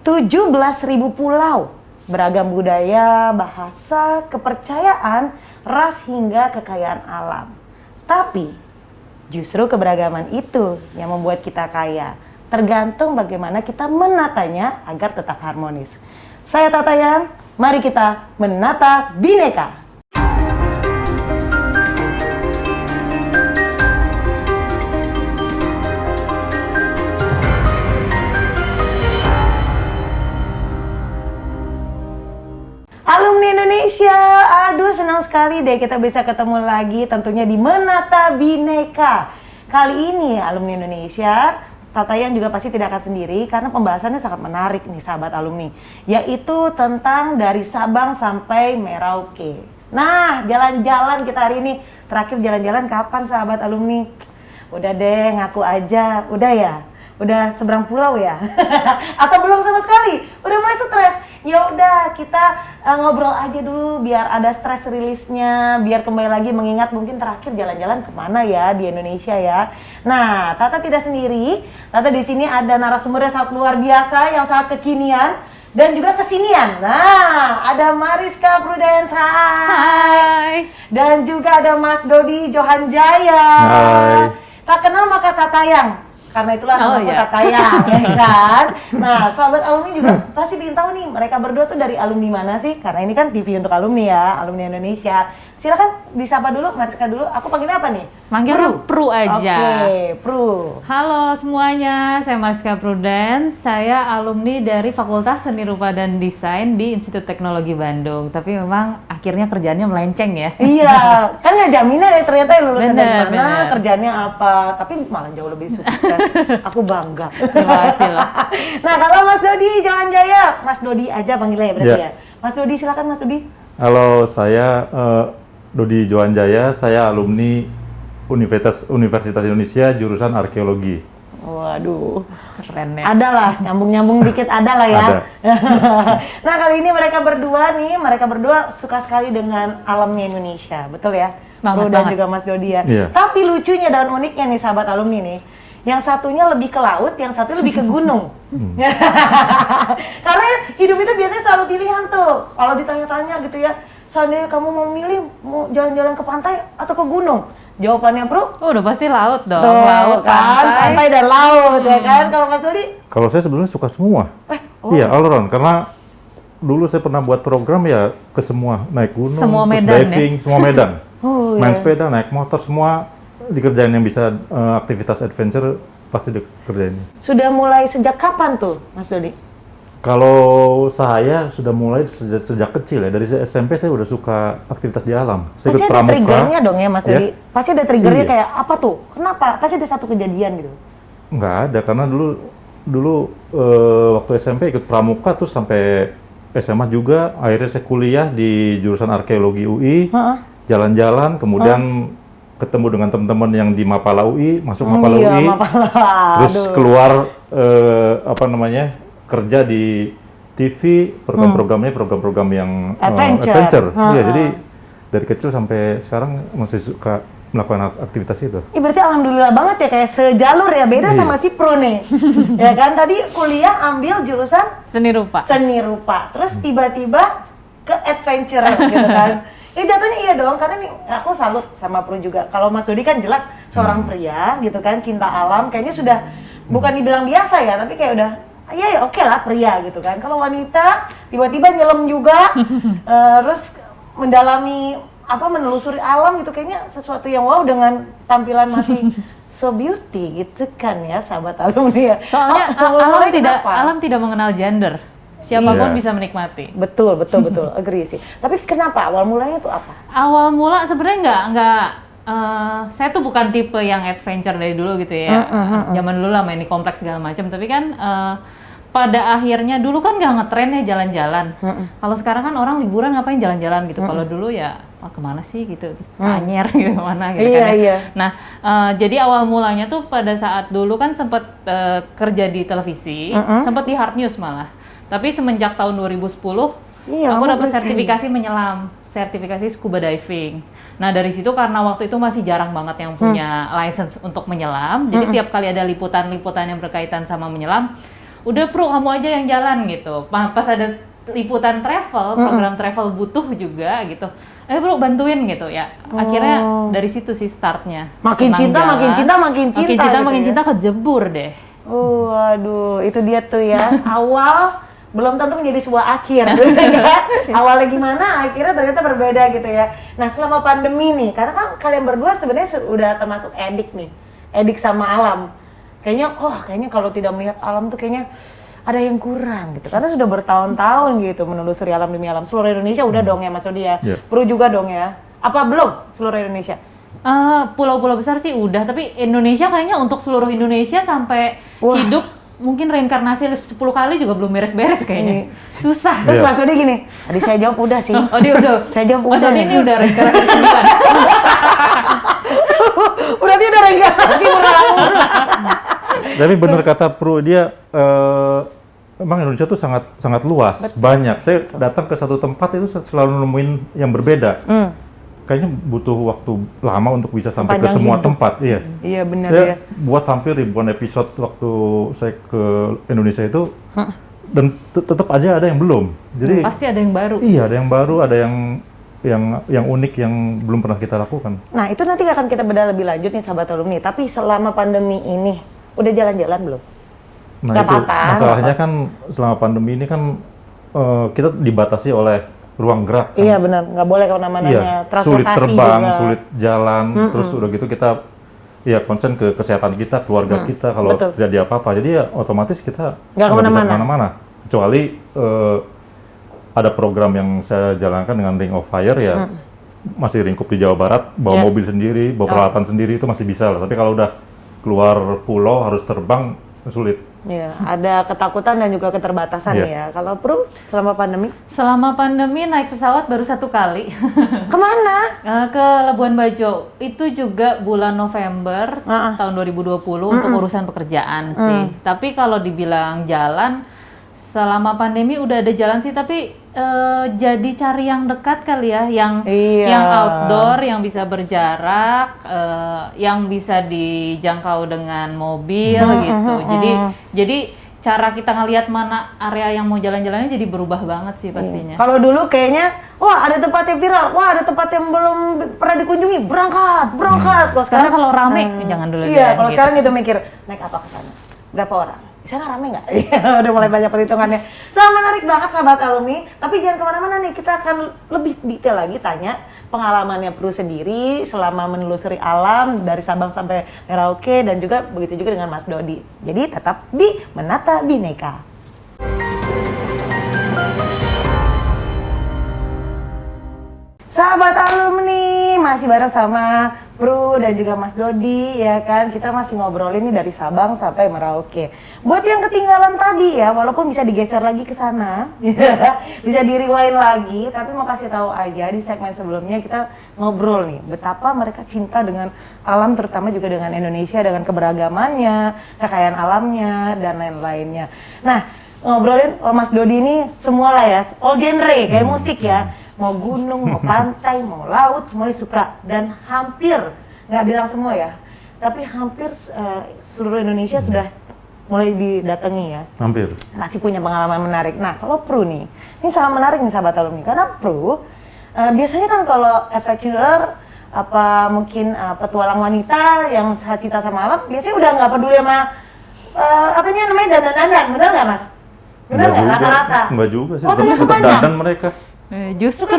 17.000 pulau, beragam budaya, bahasa, kepercayaan, ras hingga kekayaan alam. Tapi justru keberagaman itu yang membuat kita kaya. Tergantung bagaimana kita menatanya agar tetap harmonis. Saya Tatayan, mari kita menata Bhinneka. Alumni Indonesia, aduh senang sekali deh kita bisa ketemu lagi tentunya di Menata Bhinneka. Kali ini alumni Indonesia, Tatayan juga pasti tidak akan sendiri karena pembahasannya sangat menarik nih sahabat alumni, yaitu tentang dari Sabang sampai Merauke. Nah, jalan-jalan kita hari ini, terakhir jalan-jalan kapan sahabat alumni? Udah deh, ngaku aja, udah ya? Udah seberang pulau ya? Atau belum sama sekali? Udah mulai stres? Ya udah kita ngobrol aja dulu biar ada stress rilisnya, biar kembali lagi mengingat mungkin terakhir jalan-jalan kemana ya di Indonesia ya. Nah, Tata tidak sendiri. Tata di sini ada narasumber yang sangat luar biasa, yang sangat kekinian dan juga kesinian. Nah, ada Mariska Prudence, hai. Dan juga ada Mas Dodi Johanjaya. Hai. Tak kenal maka Tatayang. Karena itulah namaku Tatayang, ya kan? Nah, sahabat alumni juga pasti ingin tahu nih, mereka berdua tuh dari alumni mana sih? Karena ini kan TV untuk alumni ya, alumni Indonesia. Silakan disapa dulu, Mariska dulu. Aku panggilnya apa nih? Manggilnya Pru aja. Oke, Pru. Halo semuanya, saya Mariska Prudence. Saya alumni dari Fakultas Seni Rupa dan Desain di Institut Teknologi Bandung. Tapi memang akhirnya kerjaannya melenceng ya. Iya, kan nggak jaminan ya ternyata yang lulusan dari mana, Bener. kerjaannya apa. Tapi malah jauh lebih sukses. Aku bangga. Terima kasih loh. Nah, kalau Mas Dodi Johanjaya, Mas Dodi aja panggilnya ya berarti Ya. ya. Mas Dodi, silakan Mas Dodi. Halo, saya Dodi Johanjaya, saya alumni Universitas Indonesia jurusan Arkeologi. Waduh, Keren ya. ada lah, nyambung-nyambung dikit ada lah ya. Ada. Nah, kali ini mereka berdua suka sekali dengan alamnya Indonesia, betul ya? Bro dan Banget. juga Mas Dodi ya. Iya. Tapi lucunya dan uniknya nih sahabat alumni nih, yang satunya lebih ke laut, yang satu lebih ke gunung. Karena hidup itu biasanya selalu pilihan tuh. Kalau ditanya-tanya gitu ya, seandainya kamu mau milih mau jalan-jalan ke pantai atau ke gunung? Jawabannya Bro? Oh, udah pasti laut dong. Tuh, Laut, kan, pantai dan laut ya kan. Kalau Mas Dodi? Kalau saya sebenarnya suka semua. Oh. Iya, all around. Karena dulu saya pernah buat program ya ke semua, naik gunung, Semua terus medan, diving, semua medan. Oh, Main iya. sepeda, naik motor, semua dikerjain yang bisa aktivitas adventure pasti dikerjain. Sudah mulai sejak kapan tuh, Mas Dodi? Kalau saya sudah mulai sejak kecil ya, dari SMP saya udah suka aktivitas di alam. Saya Pasti ikut ada pramuka. triggernya dong ya, Mas Ya. Dodi? Pasti ada triggernya Iya. kayak apa tuh? Kenapa? Pasti ada satu kejadian gitu. Nggak ada, karena dulu waktu SMP ikut pramuka terus sampai SMA juga. Akhirnya saya kuliah di jurusan arkeologi UI, Heeh. jalan-jalan, kemudian ketemu dengan teman-teman yang di Mapala UI, masuk Mapala Iya, UI, Mapala. terus Aduh. keluar kerja di TV, program-programnya program-program yang Adventure. Iya, Ha. jadi dari kecil sampai sekarang masih suka melakukan aktivitas itu. Berarti alhamdulillah banget ya, kayak sejalur ya, beda Iya. sama si Pro nih. Ya kan, tadi kuliah ambil jurusan Seni rupa. seni rupa, terus tiba-tiba ke adventure gitu kan. Ya jatuhnya iya dong, karena nih aku salut sama Pro juga. Kalau Mas Dodi kan jelas seorang pria gitu kan, cinta alam, kayaknya sudah bukan dibilang biasa ya, tapi kayak udah iya ya oke lah pria gitu kan. Kalau wanita tiba-tiba nyelam juga, terus mendalami menelusuri alam gitu, kayaknya sesuatu yang wow dengan tampilan masih so beauty gitu kan ya sahabat alumni ya. Soalnya mulai kenapa? alam tidak mengenal gender. Siapapun Iya. bisa menikmati. Betul, agree sih. Tapi kenapa awal mulanya tuh apa? Awal mula sebenarnya nggak saya tuh bukan tipe yang adventure dari dulu gitu ya. Zaman dulu lah main di kompleks segala macam, tapi kan pada akhirnya dulu kan nggak ngetren ya jalan-jalan. Kalau sekarang kan orang liburan ngapain jalan-jalan gitu. Kalau dulu ya kemana sih gitu, Anyer gitu mana gitu Iya, kan ya. iya. Nah, jadi awal mulanya tuh pada saat dulu kan sempat kerja di televisi, sempat di Hard News malah. Tapi semenjak tahun 2010, Iya, aku kamu dapat bersin. sertifikasi menyelam, sertifikasi scuba diving. Nah dari situ karena waktu itu masih jarang banget yang punya license untuk menyelam, jadi tiap kali ada liputan-liputan yang berkaitan sama menyelam, udah Pro kamu aja yang jalan gitu. Pas ada liputan travel, program travel butuh juga gitu. Bro bantuin gitu ya. Akhirnya dari situ sih startnya. Makin Senang cinta, jalan. makin cinta, makin cinta gitu makin ya. cinta kejebur deh. Waduh, itu dia tuh ya. Awal belum tentu menjadi sebuah akhir, gitu kan? Awalnya gimana, akhirnya ternyata berbeda gitu ya. Nah, selama pandemi nih, karena kan kalian berdua sebenarnya udah termasuk edik nih, edik sama alam. Kayaknya kalau tidak melihat alam tuh kayaknya ada yang kurang gitu. Karena sudah bertahun-tahun gitu menelusuri alam demi alam. Seluruh Indonesia udah dong ya Mas Dodi ya. Yeah. Perlu juga dong ya. Apa belum seluruh Indonesia? Pulau-pulau besar sih udah, tapi Indonesia kayaknya untuk seluruh Indonesia sampai hidup mungkin reinkarnasi 10 kali juga belum beres-beres kayaknya. Susah. Terus Mas Dodi gini, tadi saya jawab udah sih. Oh dia udah. Saya jawab Mas udah Dodi nih. ini udah reinkarnasi 9. Berarti udah reinkarnasi berulang-ulang. Tapi benar kata Pru, dia memang Indonesia tuh sangat luas, banyak. Saya datang ke satu tempat itu selalu nemuin yang berbeda. Kayaknya butuh waktu lama untuk bisa sampai ke Sepanjang semua hidup. tempat. Iya. Iya benar Saya ya. buat hampir ribuan episode waktu saya ke Indonesia itu, dan tetap aja ada yang belum. Jadi Pasti ada yang baru. iya, ada yang baru, ada yang unik yang belum pernah kita lakukan. Nah, itu nanti akan kita bedah lebih lanjut nih sahabat alumni. Tapi selama pandemi ini, udah jalan-jalan belum? Nah Nggak itu apa-apa, masalahnya nggak kan selama pandemi ini kan kita dibatasi oleh ruang gerak. Kan? Iya benar, nggak boleh kemana-mananya. Iya, Transportasi sulit terbang, juga. sulit jalan, terus udah gitu kita ya konsen ke kesehatan kita, keluarga kita kalau betul. terjadi apa-apa. Jadi ya otomatis kita Nggak bisa kemana-mana. kemana-mana. Kecuali ada program yang saya jalankan dengan Ring of Fire ya masih lingkup di Jawa Barat, bawa Iya. mobil sendiri, bawa peralatan sendiri itu masih bisa lah. Tapi kalau udah keluar pulau harus terbang sulit. Iya, ada ketakutan dan juga keterbatasan Iya. ya. Kalau Pru, selama pandemi, Selama pandemi naik pesawat baru 1 kali. kemana? Ke Labuan Bajo. Itu juga bulan November tahun 2020 untuk urusan pekerjaan sih. Tapi kalau dibilang jalan, selama pandemi udah ada jalan sih, tapi jadi cari yang dekat kali ya, yang Iya. outdoor, yang bisa berjarak, yang bisa dijangkau dengan mobil gitu. Jadi cara kita ngelihat mana area yang mau jalan-jalannya jadi berubah banget sih pastinya. Kalau dulu kayaknya, wah ada tempat yang viral, wah ada tempat yang belum pernah dikunjungi, berangkat. Kalau Sekarang kalau rame, jangan dulu Iya, deh, kalau gitu. sekarang gitu mikir, naik apa ke sana? Berapa orang? Di sana rame nggak? Udah mulai banyak perhitungannya. Sama menarik banget sahabat alumni. Tapi jangan kemana-mana nih, kita akan lebih detail lagi tanya pengalamannya Pru sendiri selama menelusuri alam dari Sabang sampai Merauke dan juga begitu juga dengan Mas Dodi. Jadi tetap di Menata Bhinneka. Sahabat alumni, masih bareng sama Pru dan juga Mas Dodi ya kan. Kita masih ngobrolin nih dari Sabang sampai Merauke. Buat yang ketinggalan tadi ya, walaupun bisa digeser lagi ke sana, bisa di-rewind lagi, tapi mau kasih tahu aja di segmen sebelumnya kita ngobrol nih betapa mereka cinta dengan alam, terutama juga dengan Indonesia, dengan keberagamannya, kekayaan alamnya dan lain-lainnya. Nah, ngobrolin Mas Dodi ini semua lah ya, all genre kayak musik ya. Mau gunung, mau pantai, mau laut, semuanya suka. Dan hampir, nggak bilang semua ya, tapi hampir seluruh Indonesia sudah mulai didatangi ya. Hampir. Masih punya pengalaman menarik. Nah, kalau Pru nih, ini sangat menarik nih sahabat alumni. Karena Pru, biasanya kan kalau adventurer, apa mungkin petualang wanita yang cinta sama alam, biasanya udah nggak peduli sama, apanya namanya, dandan-dandan, bener nggak Mas? Bener nggak? Rata-rata? Enggak juga sih, Oh, ternyata tetap banyak. dandan mereka. Justru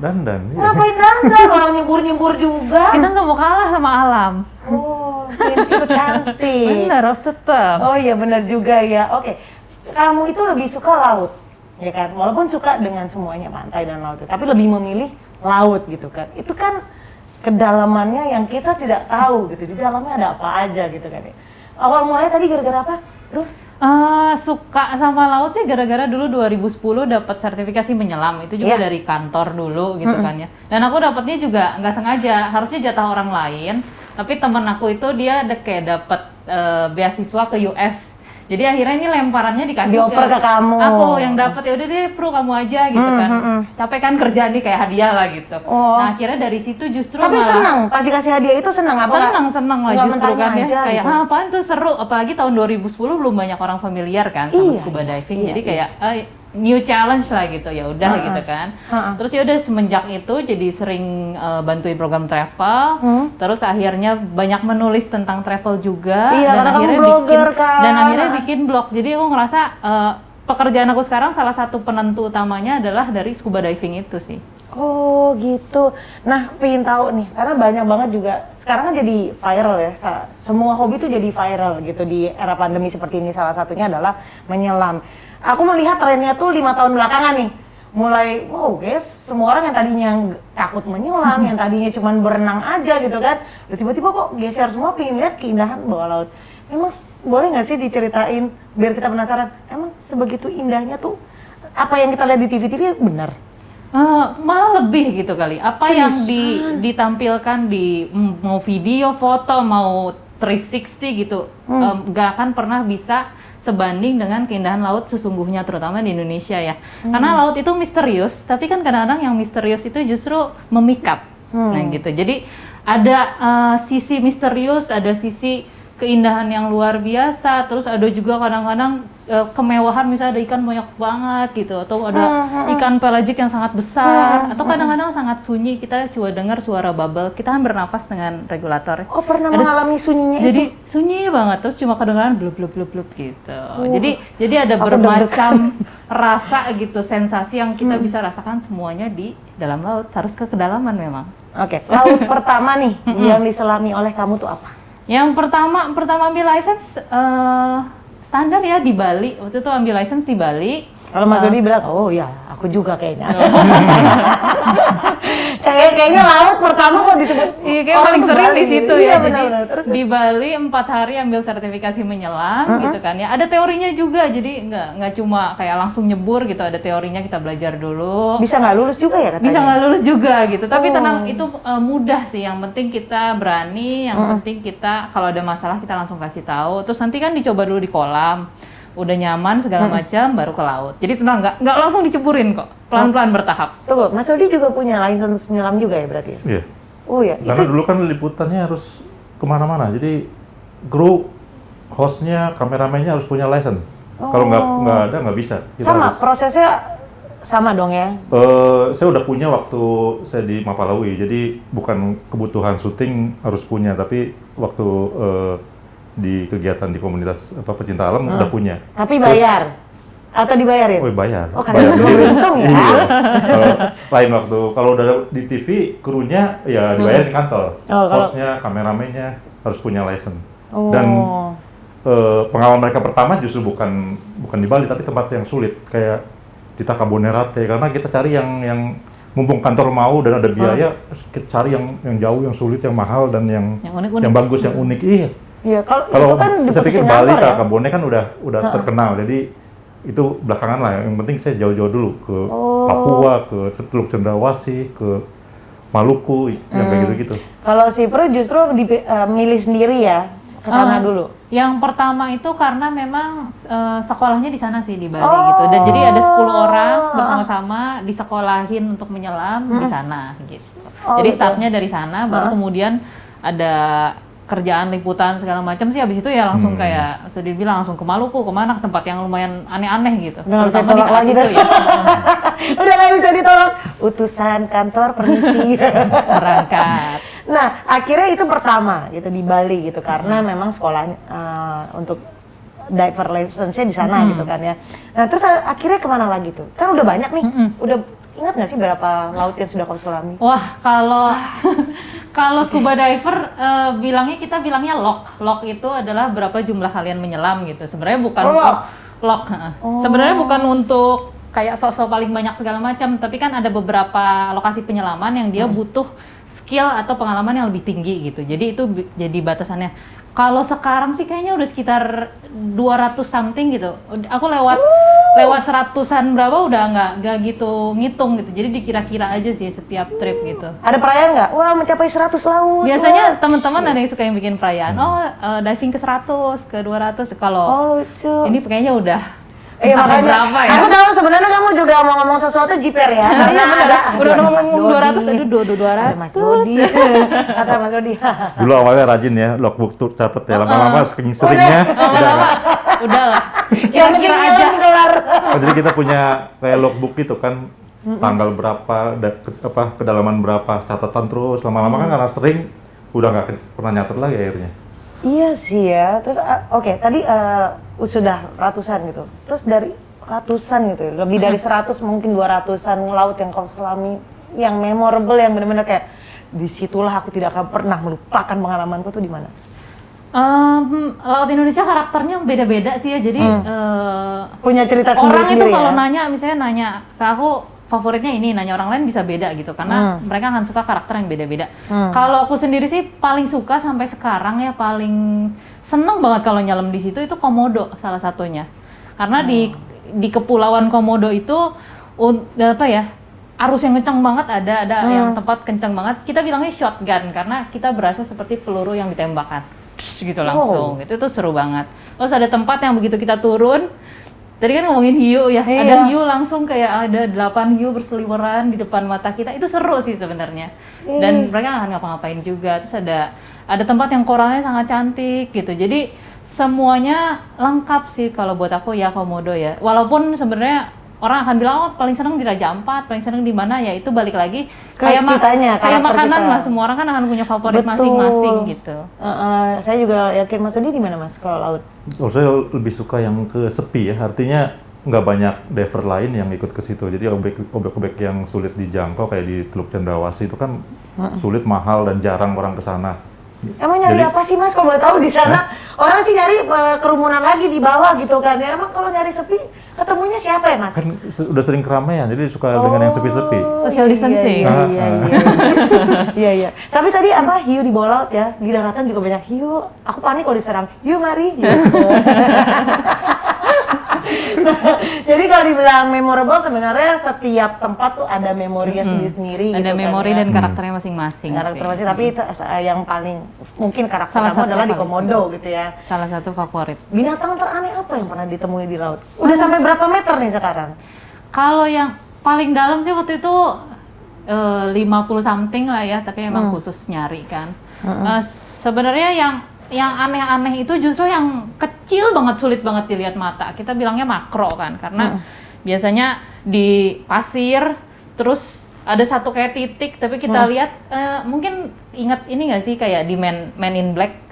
Dandan. Iya. Ngapain dandan? Orang nyembur-nyembur juga. kita nggak mau kalah sama alam. Oh, itu cantik. Bener, harus tetap. Oh iya benar juga ya. Oke, kamu itu lebih suka laut, ya kan? Walaupun suka dengan semuanya pantai dan laut, tapi lebih memilih laut gitu kan. Itu kan kedalamannya yang kita tidak tahu gitu. Di dalamnya ada apa aja gitu kan. Awal mulai tadi gara-gara apa? Bro? Suka sama laut sih gara-gara dulu 2010 dapat sertifikasi menyelam, itu juga Iya. dari kantor dulu gitu kan ya. Dan aku dapatnya juga nggak sengaja, harusnya jatah orang lain, tapi temen aku itu dia ada kayak dapat beasiswa ke US. Jadi akhirnya ini lemparannya dikasih Dioper ke kamu. Aku yang dapat, ya udah deh Pru kamu aja gitu kan. Capek kan kerjaan nih kayak hadiah lah gitu. Oh. Nah akhirnya dari situ justru Tapi malah senang, pas dikasih hadiah itu senang apa? senang lah nggak justru mentahnya kan ya aja kayak gitu? apaan tuh seru, apalagi tahun 2010 belum banyak orang familiar kan sama Iya, scuba diving, iya, jadi kayak new challenge lah gitu, ya udah gitu kan. Terus ya udah semenjak itu jadi sering bantuin program travel, terus akhirnya banyak menulis tentang travel juga, Iya, dan karena kamu akhirnya blogger, bikin kan. dan akhirnya bikin blog. Jadi aku ngerasa pekerjaan aku sekarang salah satu penentu utamanya adalah dari scuba diving itu sih. Oh gitu. Nah, pengen tahu nih, karena banyak banget juga sekarang kan jadi viral ya. Semua hobi tuh jadi viral gitu di era pandemi seperti ini. Salah satunya adalah menyelam. Aku melihat trennya tuh 5 tahun belakangan nih. Mulai, wow guys, semua orang yang tadinya takut menyelam, yang tadinya cuma berenang aja gitu kan, udah tiba-tiba kok geser semua pengen lihat keindahan bawah laut. Emang boleh nggak sih diceritain biar kita penasaran? Emang sebegitu indahnya tuh apa yang kita lihat di TV-TV benar? Malah lebih gitu kali. Apa yang ditampilkan di mau video, foto, mau 360 gitu, nggak akan pernah bisa sebanding dengan keindahan laut sesungguhnya, terutama di Indonesia ya. Karena laut itu misterius, tapi kan kadang-kadang yang misterius itu justru memikat. Nah gitu. Jadi ada sisi misterius, ada sisi keindahan yang luar biasa, terus ada juga kadang-kadang kemewahan, misalnya ada ikan banyak banget gitu, atau ada ikan pelagik yang sangat besar, atau kadang-kadang sangat sunyi, kita cuma dengar suara bubble, kita kan bernafas dengan regulator. Oh, pernah mengalami sunyinya itu? Jadi sunyi banget, terus cuma kedengaran blub blub blub blub gitu. Jadi ada bermacam rasa gitu, sensasi yang kita bisa rasakan semuanya di dalam laut, harus ke kedalaman memang. Oke, laut pertama nih yang diselami oleh kamu tuh apa? Yang pertama ambil license standar ya di Bali. Waktu itu ambil license di Bali. Kalau Mas Dodi bilang, oh ya, aku juga kayaknya. Kayaknya laut pertama kok disebut. Iya, kayak orang paling ke sering Bali di situ gitu. ya. Iya, Jadi benar-benar. Terus di Bali 4 hari ambil sertifikasi menyelam gitu kan ya. Ada teorinya juga. Jadi nggak cuma kayak langsung nyebur gitu. Ada teorinya, kita belajar dulu. bisa nggak lulus juga ya katanya? Bisa nggak lulus juga gitu. Tapi tenang, itu mudah sih. Yang penting kita berani. Yang penting kita kalau ada masalah kita langsung kasih tahu. Terus nanti kan dicoba dulu di kolam. Udah nyaman segala macam baru ke laut. Jadi tenang, nggak langsung diceburin kok. Pelan-pelan bertahap. Tunggu, Mas Dodi juga punya license nyelam juga ya berarti? Iya. Oh ya, Karena itu dulu kan liputannya harus kemana-mana, jadi kru, hostnya, kameramennya harus punya license. Kalau nggak ada nggak bisa. Kita sama harus- prosesnya sama dong ya? Saya udah punya waktu saya di Mapalawi, jadi bukan kebutuhan syuting harus punya, tapi waktu di kegiatan di komunitas pecinta alam udah punya. Tapi bayar? Atau dibayarin? Oh bayar. Oh, karena belum sendiri. beruntung ya? Iya. Lain waktu, kalau udah di TV, krunya ya dibayar di kantor. Oh, kalau- Hostnya, kameramennya harus punya license. Oh. Dan pengalaman mereka pertama justru bukan di Bali, tapi tempat yang sulit, kayak di Takabonerate, karena kita cari yang mumpung kantor mau dan ada biaya, kita cari yang jauh, yang sulit, yang mahal, dan yang unik-unik. yang bagus, yang unik. Iya. Iya, kalau Kalau itu kan saya pikir diputusin Bali, kantor ya? Takabone kan udah terkenal, jadi itu belakangan lah. Yang penting saya jauh-jauh dulu ke Papua, ke Teluk Cendrawasih, ke Maluku, yang kayak gitu-gitu. Kalau si Pro justru milih sendiri ya, ke sana dulu. Yang pertama itu karena memang sekolahnya di sana sih, di Bali gitu. Dan jadi ada 10 orang bersama-sama disekolahin untuk menyelam di sana gitu. Jadi gitu. startnya dari sana, baru kemudian ada kerjaan liputan segala macam sih. Habis itu ya langsung kayak sedih bilang langsung ke Maluku, kemana, ke tempat yang lumayan aneh-aneh gitu. Udah nggak bisa Terutama di tolak saat lagi itu dah. ya. Udah nggak bisa ditolak. Utusan kantor permisi. Berangkat. Nah, akhirnya itu pertama gitu di Bali gitu, karena memang sekolah untuk diver license-nya di sana gitu kan ya. Nah, terus akhirnya kemana lagi tuh? Kan udah banyak nih. Udah ingat nggak sih berapa laut yang sudah kau selami? Wah, kalau scuba diver kita bilangnya lock. Lock itu adalah berapa jumlah kalian menyelam gitu. Sebenarnya bukan lock. Sebenarnya bukan untuk kayak sok-sok paling banyak segala macam, tapi kan ada beberapa lokasi penyelaman yang dia butuh skill atau pengalaman yang lebih tinggi gitu. Jadi itu jadi batasannya. Kalau sekarang sih kayaknya udah sekitar 200 something gitu. Aku lewat lewat seratusan berapa udah nggak gitu ngitung gitu. Jadi dikira-kira aja sih setiap trip gitu. Ada perayaan nggak? Wah, mencapai 100 laut. Biasanya wah. teman-teman ada yang suka yang bikin perayaan. Diving ke 100, ke 200. Kalau Oh, lucu. ini kayaknya udah Iya entah makanya, berapa ya. aku tahu sebenarnya kamu juga mau ngomong sesuatu jiper ya, karena ada udah Mas ngomong Dodi. 200, aduh 200. Ada Mas Dodi, kata Mas Dodi. Dulu awalnya rajin ya, logbook tuh catet ya, lama-lama saking seringnya. Lama-lama udahlah. Yang penting Kira-kira aja. jalan keluar. Jadi kita punya kayak logbook gitu kan, tanggal berapa, kedalaman berapa, catatan terus. Lama-lama kan karena sering, udah nggak pernah nyatet lagi akhirnya. Iya sih ya, terus oke, tadi sudah ratusan gitu, terus dari ratusan gitu, lebih dari 100 mungkin 200-an laut yang kau selami, yang memorable, yang benar-benar kayak disitulah aku tidak akan pernah melupakan pengalamanku tuh di mana? Laut Indonesia karakternya beda-beda sih ya, jadi Punya cerita orang itu sendiri-sendiri kalau ya? nanya, misalnya nanya ke aku favoritnya ini, nanya orang lain bisa beda gitu, karena mereka akan suka karakter yang beda-beda. Kalau aku sendiri sih paling suka sampai sekarang ya, paling seneng banget kalau nyelam di situ itu Komodo salah satunya, karena di Kepulauan Komodo itu apa ya, arus yang kencang banget, ada yang tempat kencang banget, kita bilangnya shotgun karena kita berasa seperti peluru yang ditembakkan gitu langsung. Itu tuh seru banget. Terus ada tempat yang begitu kita turun, tadi kan ngomongin hiu ya, Iya. ada hiu langsung kayak ada 8 hiu berseliweran di depan mata kita, itu seru sih sebenarnya. Dan mereka nggak akan ngapa-ngapain juga. Terus ada tempat yang koralnya sangat cantik gitu. Jadi semuanya lengkap sih kalau buat aku ya Komodo ya. Walaupun sebenarnya orang akan bilang paling seneng di Raja Ampat, paling seneng di mana ya, itu balik lagi kayak kitanya, kayak karakter makanan kita. lah, semua orang kan akan punya favorit Betul. masing-masing gitu. Saya juga yakin Mas Dodi di mana Mas kalau laut? Oh, saya lebih suka yang ke sepi ya, artinya nggak banyak diver lain yang ikut ke situ. Jadi objek-objek yang sulit dijangkau kayak di Teluk Cendrawasih itu kan sulit, mahal, dan jarang orang ke sana. Emang nyari Jadi- apa sih Mas kalau boleh tahu di sana? Orang sih nyari kerumunan lagi di bawah gitu kan. Ya, emang kalau nyari sepi ketemunya siapa ya Mas? Kan udah sering keramaian, jadi suka dengan yang sepi-sepi. Social distancing. Iya iya. Tapi tadi apa hiu di bawah laut ya? Di daratan juga banyak hiu. Aku panik kalau diserang. Hiu mari. Gitu. Jadi kalau dibilang memorable, sebenarnya setiap tempat tuh ada memorinya sendiri-sendiri. Ada gitu memori kan, ya. dan karakternya masing-masing Karakter sih. masing, tapi itu yang paling mungkin karakter Salah kamu satu adalah di paling. Komodo gitu ya. Salah satu favorit. Binatang teraneh apa yang pernah ditemui di laut? Udah sampai berapa meter nih sekarang? Kalau yang paling dalam sih waktu itu 50 something lah ya, tapi emang khusus nyari kan. Sebenarnya yang aneh-aneh itu justru yang kecil banget, sulit banget dilihat mata. Kita bilangnya makro kan, karena biasanya di pasir, terus ada satu kayak titik, tapi kita lihat mungkin ingat ini nggak sih kayak di Man in Black.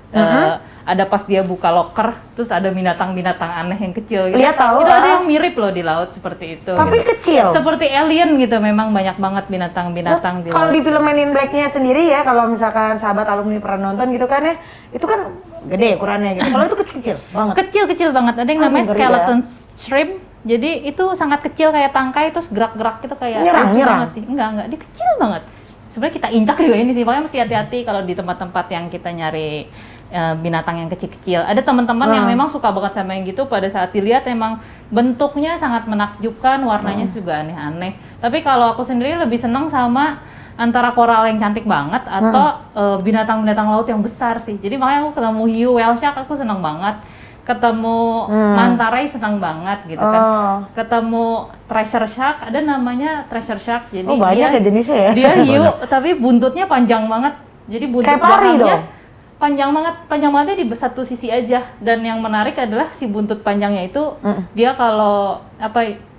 Ada pas dia buka loker, terus ada binatang-binatang aneh yang kecil gitu. Lihat tahu, Itu ada yang mirip loh di laut seperti itu. Tapi gitu. kecil. Seperti alien gitu, memang banyak banget binatang-binatang di Kalau laut. di film Men in Black-nya sendiri ya, kalau misalkan sahabat alumni pernah nonton gitu kan ya, itu kan gede ukurannya gitu. Kalau itu kecil banget. Kecil-kecil banget, ada yang Aduh, namanya ngeri skeleton shrimp. Jadi itu sangat kecil kayak tangkai, terus gerak-gerak gitu kayak Nyerang, lucu nyerang. banget sih. Enggak, dia kecil banget. Sebenarnya kita injak juga ini sih, pokoknya mesti hati-hati kalau di tempat-tempat yang kita nyari binatang yang kecil-kecil. Ada teman-teman yang memang suka banget sama yang gitu, pada saat dilihat emang bentuknya sangat menakjubkan, warnanya juga aneh-aneh. Tapi kalau aku sendiri lebih seneng sama antara koral yang cantik banget atau binatang-binatang laut yang besar sih. Jadi makanya aku ketemu hiu, whale shark aku seneng banget. Ketemu manta ray seneng banget gitu kan. Ketemu treasure shark, ada namanya treasure shark. Jadi Oh, banyak ya jenisnya ya? Dia hiu tapi buntutnya panjang banget. Jadi buntut Kayak pari belakangnya dong? panjang bangetnya di satu sisi aja. Dan yang menarik adalah si buntut panjangnya itu dia kalau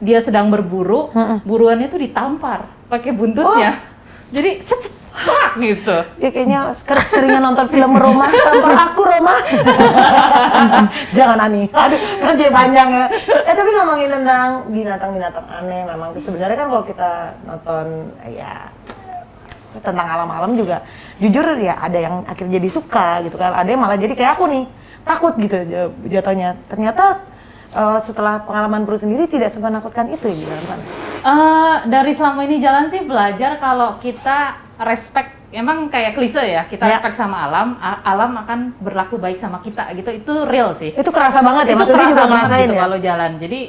dia sedang berburu, buruannya itu ditampar pakai buntutnya. Jadi gitu. Dia kayaknya seringan nonton film Roma, tampar aku Roma. Jangan Ani. Aduh, kan jadi panjang ya. Tapi ngomongin tentang binatang-binatang aneh, memang tuh sebenarnya kan kalau kita nonton ya tentang alam-alam juga, jujur ya ada yang akhirnya jadi suka gitu kan, ada yang malah jadi kayak aku nih, takut gitu jatuhnya. Ternyata setelah pengalaman Bro sendiri tidak semenakutkan itu ya di dalam sana. Dari selama ini jalan sih belajar kalau kita respect, emang kayak klise ya, kita Ya. respect sama alam, alam akan berlaku baik sama kita gitu, itu real sih. Itu kerasa banget ya, Itu Mas Udi kerasa juga banget ngerasain gitu ya? kalau jalan. Jadi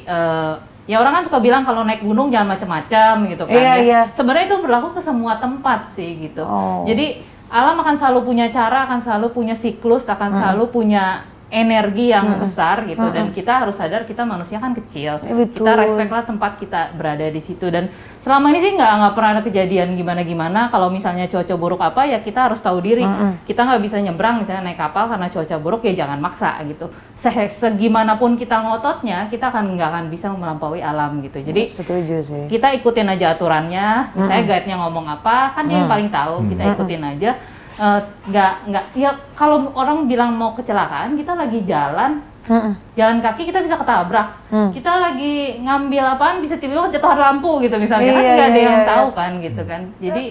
ya orang kan suka bilang kalau naik gunung jangan macam-macam gitu kan. Iya, ya. iya. Sebenarnya itu berlaku ke semua tempat sih gitu. Oh. Jadi alam akan selalu punya cara, akan selalu punya siklus, akan selalu punya energi yang besar gitu, dan kita harus sadar kita manusia kan kecil. Betul. Kita respect lah tempat kita berada di situ, dan selama ini sih nggak pernah ada kejadian gimana kalau misalnya cuaca buruk apa ya kita harus tahu diri. Kita nggak bisa nyebrang misalnya naik kapal karena cuaca buruk, ya jangan maksa gitu. Segimanapun kita ngototnya, kita nggak akan bisa melampaui alam gitu. Jadi setuju sih. kita ikutin aja aturannya, misalnya guide-nya ngomong apa kan dia yang paling tahu, kita ikutin aja. Nggak ya kalau orang bilang mau kecelakaan, kita lagi jalan kaki kita bisa ketabrak, kita lagi ngambil apaan bisa tiba-tiba jatuh lampu gitu misalnya, kan nggak ada yang tahu kan gitu kan. Jadi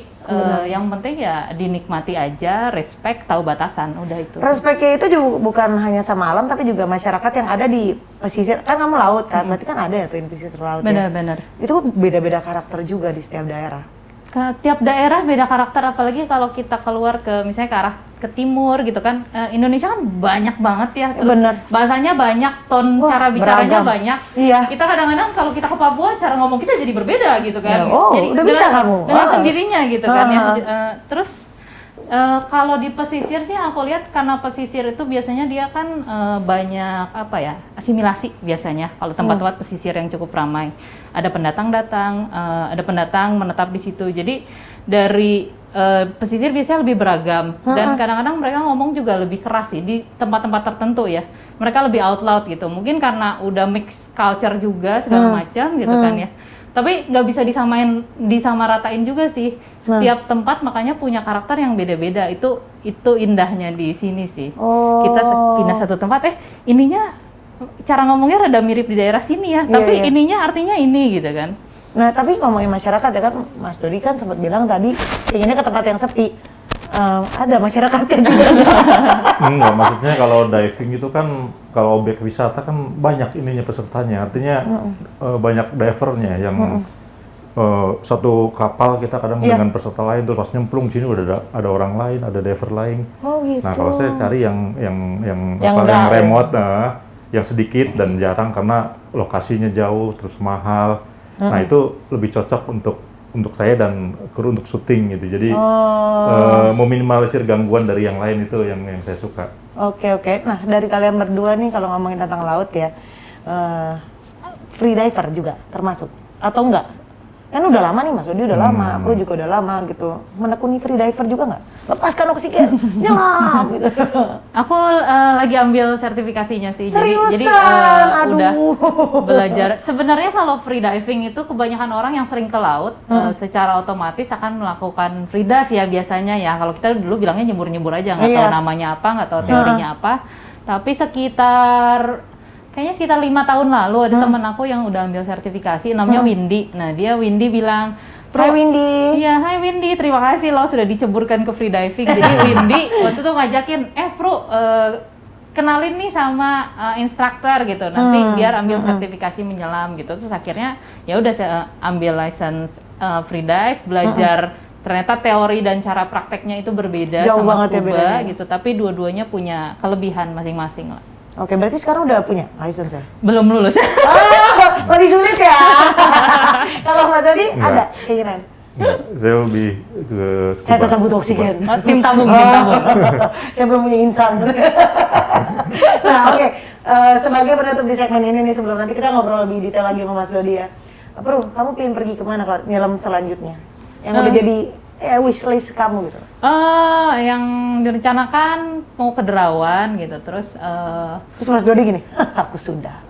yang penting ya dinikmati aja, respect, tahu batasan, udah itu. Respeknya itu juga bukan hanya sama alam tapi juga masyarakat yang ada di pesisir. Kan kamu laut kan, berarti kan ada ya tuh pesisir laut. Benar-benar. Itu beda-beda karakter juga di setiap daerah. Tiap daerah beda karakter, apalagi kalau kita keluar ke misalnya ke arah ke timur gitu kan. Indonesia kan banyak banget ya, terus Bener. bahasanya banyak, cara bicaranya beragam. banyak. Iya. Kita kadang-kadang kalau kita ke Papua cara ngomong kita jadi berbeda gitu kan. Ya, oh, udah bisa kamu. Dengan Wah. sendirinya gitu kan ya. Terus kalau di pesisir sih aku lihat, karena pesisir itu biasanya dia kan banyak apa ya, asimilasi biasanya kalau tempat-tempat pesisir yang cukup ramai. Ada pendatang datang, ada pendatang menetap di situ. Jadi dari pesisir biasanya lebih beragam, dan kadang-kadang mereka ngomong juga lebih keras sih di tempat-tempat tertentu ya. Mereka lebih out loud gitu. Mungkin karena udah mix culture juga segala macam gitu kan ya. Tapi nggak bisa disamaratain juga sih. Setiap tempat makanya punya karakter yang beda-beda. Itu indahnya di sini sih. Kita pindah satu tempat, ininya cara ngomongnya rada mirip di daerah sini ya, tapi ininya artinya ini gitu kan. Nah, tapi ngomongin masyarakat ya kan, Mas Dodi kan sempat bilang tadi pengennya ke tempat yang sepi. Ada masyarakatnya juga. Enggak, maksudnya kalau diving itu kan, kalau objek wisata kan banyak ininya pesertanya, artinya banyak divernya yang satu kapal kita kadang dengan peserta lain, terus pas nyemplung sini udah ada orang lain, ada diver lain. Oh gitu. Nah kalau saya cari yang enggak, remote, yang sedikit dan jarang karena lokasinya jauh terus mahal. Nah itu lebih cocok untuk saya dan kru untuk syuting gitu. Jadi meminimalisir gangguan dari yang lain, itu yang saya suka. Oke. Nah, dari kalian berdua nih kalau ngomongin tentang laut ya, free diver juga termasuk atau enggak? Kan udah lama nih Mas Dodi, udah lama, Pro juga udah lama gitu. Menekuni free diver juga nggak? Lepaskan oksigen, nyelam gitu. Aku lagi ambil sertifikasinya sih. Seriusan? Jadi udah belajar. Sebenarnya kalau free diving itu kebanyakan orang yang sering ke laut secara otomatis akan melakukan free dive ya biasanya ya. Kalau kita dulu bilangnya nyebur-nyebur aja, nggak tahu namanya apa, nggak tahu teorinya apa. Tapi kayaknya sekitar 5 tahun lalu ada temen aku yang udah ambil sertifikasi, namanya Windy. Nah Windy bilang, Hai Windy. Iya, hai Windy, terima kasih lo sudah diceburkan ke free diving. Jadi Windy waktu itu ngajakin, Pro, kenalin nih sama instruktur gitu. Nanti biar ambil sertifikasi menyelam gitu. Terus akhirnya ya udah saya ambil license free dive, belajar. Ternyata teori dan cara prakteknya itu berbeda. Jauh sama banget ya scuba bedanya. gitu. Tapi dua-duanya punya kelebihan masing-masing lah. Oke, berarti sekarang udah punya license ya? Belum lulus. Lebih sulit ya. Kalau Mas Dodi ada keinginan? Enggak, saya lebih ke scuba. Saya tetap butuh oksigen. Tim tabung. Saya belum punya insan. Nah, oke. Sebagai penutup di segmen ini nih, sebelum nanti kita ngobrol lebih detail lagi sama Mas Dodi ya. Bro, kamu pengen pergi kemana kalau nyelam selanjutnya? Yang udah jadi wishlist kamu gitu? Yang direncanakan mau ke Derawan gitu, terus Terus Mas Dodi gini, aku sudah.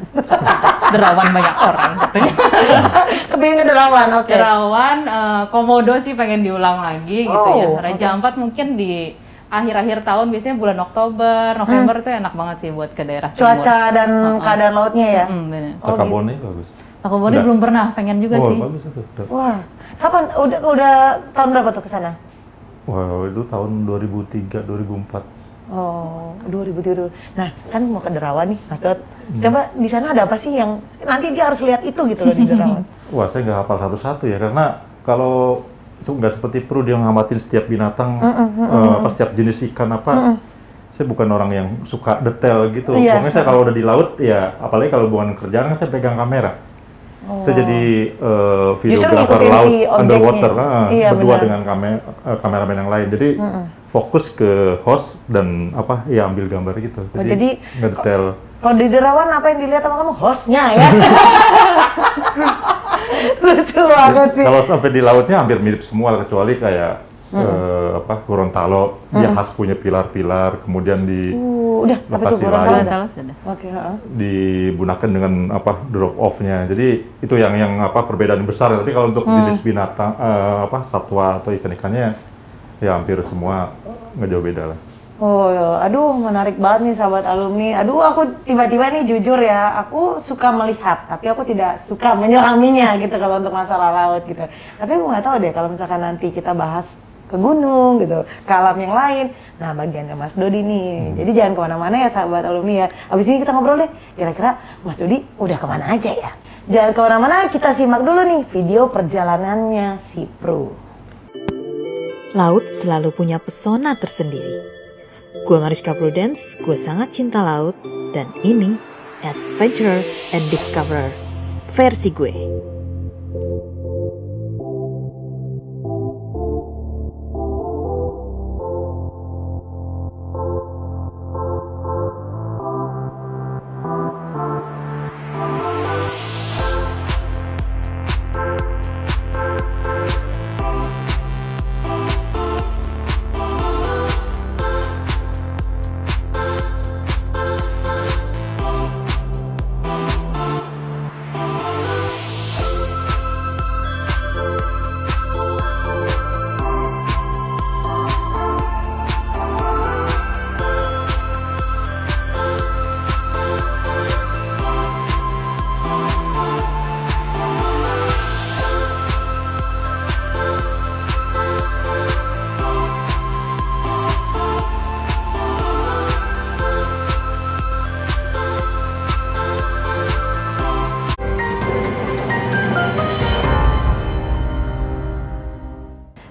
Derawan banyak orang katanya. Kepingin ke Derawan, oke. Derawan, Komodo sih pengen diulang lagi gitu ya. Oh, Raja Ampat mungkin di akhir-akhir tahun, biasanya bulan Oktober, November itu enak banget sih buat ke daerah timur. Cuaca dan keadaan lautnya ya? Bener. Takabone bagus. Takabone belum pernah, pengen juga sih. Bagus itu. Wah, kapan? Udah tahun berapa tuh ke sana? Wah, itu tahun 2003, 2004. Oh, 2003. Nah, kan mau ke Derawan nih, Mas Dot. Coba di sana ada apa sih yang nanti dia harus lihat itu gitu loh di Derawan? Wah, saya nggak hafal satu-satu ya, karena kalau itu nggak seperti Pro dia ngamatin setiap binatang, setiap jenis ikan apa. Saya bukan orang yang suka detail gitu. Iya. Pokoknya saya kalau udah di laut ya, apalagi kalau bukan kerjaan kan saya pegang kamera. Saya jadi Justru videographer ngikutin laut si objeknya. underwater, Iya, berdua benar. dengan kameramen yang lain. Jadi fokus ke host dan ya ambil gambar gitu. Jadi ngedetail. Kalau di Derawan apa yang dilihat sama kamu? Hostnya ya. Lucu banget sih. Kalau sampai di lautnya hampir mirip semua kecuali kayak Gorontalo, dia khas punya pilar-pilar, kemudian Udah, tapi tuh lokasi Gorontalo lain. udah. Gorontalo sudah. Oke, heeh. Digunakan dengan drop off-nya. Jadi itu yang perbedaan besar. Tapi kalau untuk jenis binatang satwa atau ikan-ikannya ya hampir semua nggak jauh beda lah. Oh, aduh menarik banget nih sahabat alumni. Aduh, aku tiba-tiba nih jujur ya, aku suka melihat, tapi aku tidak suka menyelaminya gitu kalau untuk masalah laut gitu. Tapi aku nggak tahu deh kalau misalkan nanti kita bahas ke gunung gitu, ke alam yang lain. Nah, bagiannya Mas Dodi nih. Jadi jangan kemana-mana ya sahabat alumni ya. Abis ini kita ngobrol deh, kira-kira Mas Dodi udah kemana aja ya? Jangan kemana-mana, kita simak dulu nih video perjalanannya si Pru. Laut selalu punya pesona tersendiri. Gue Mariska Prudence, gue sangat cinta laut, dan ini Adventurer and Discoverer versi gue.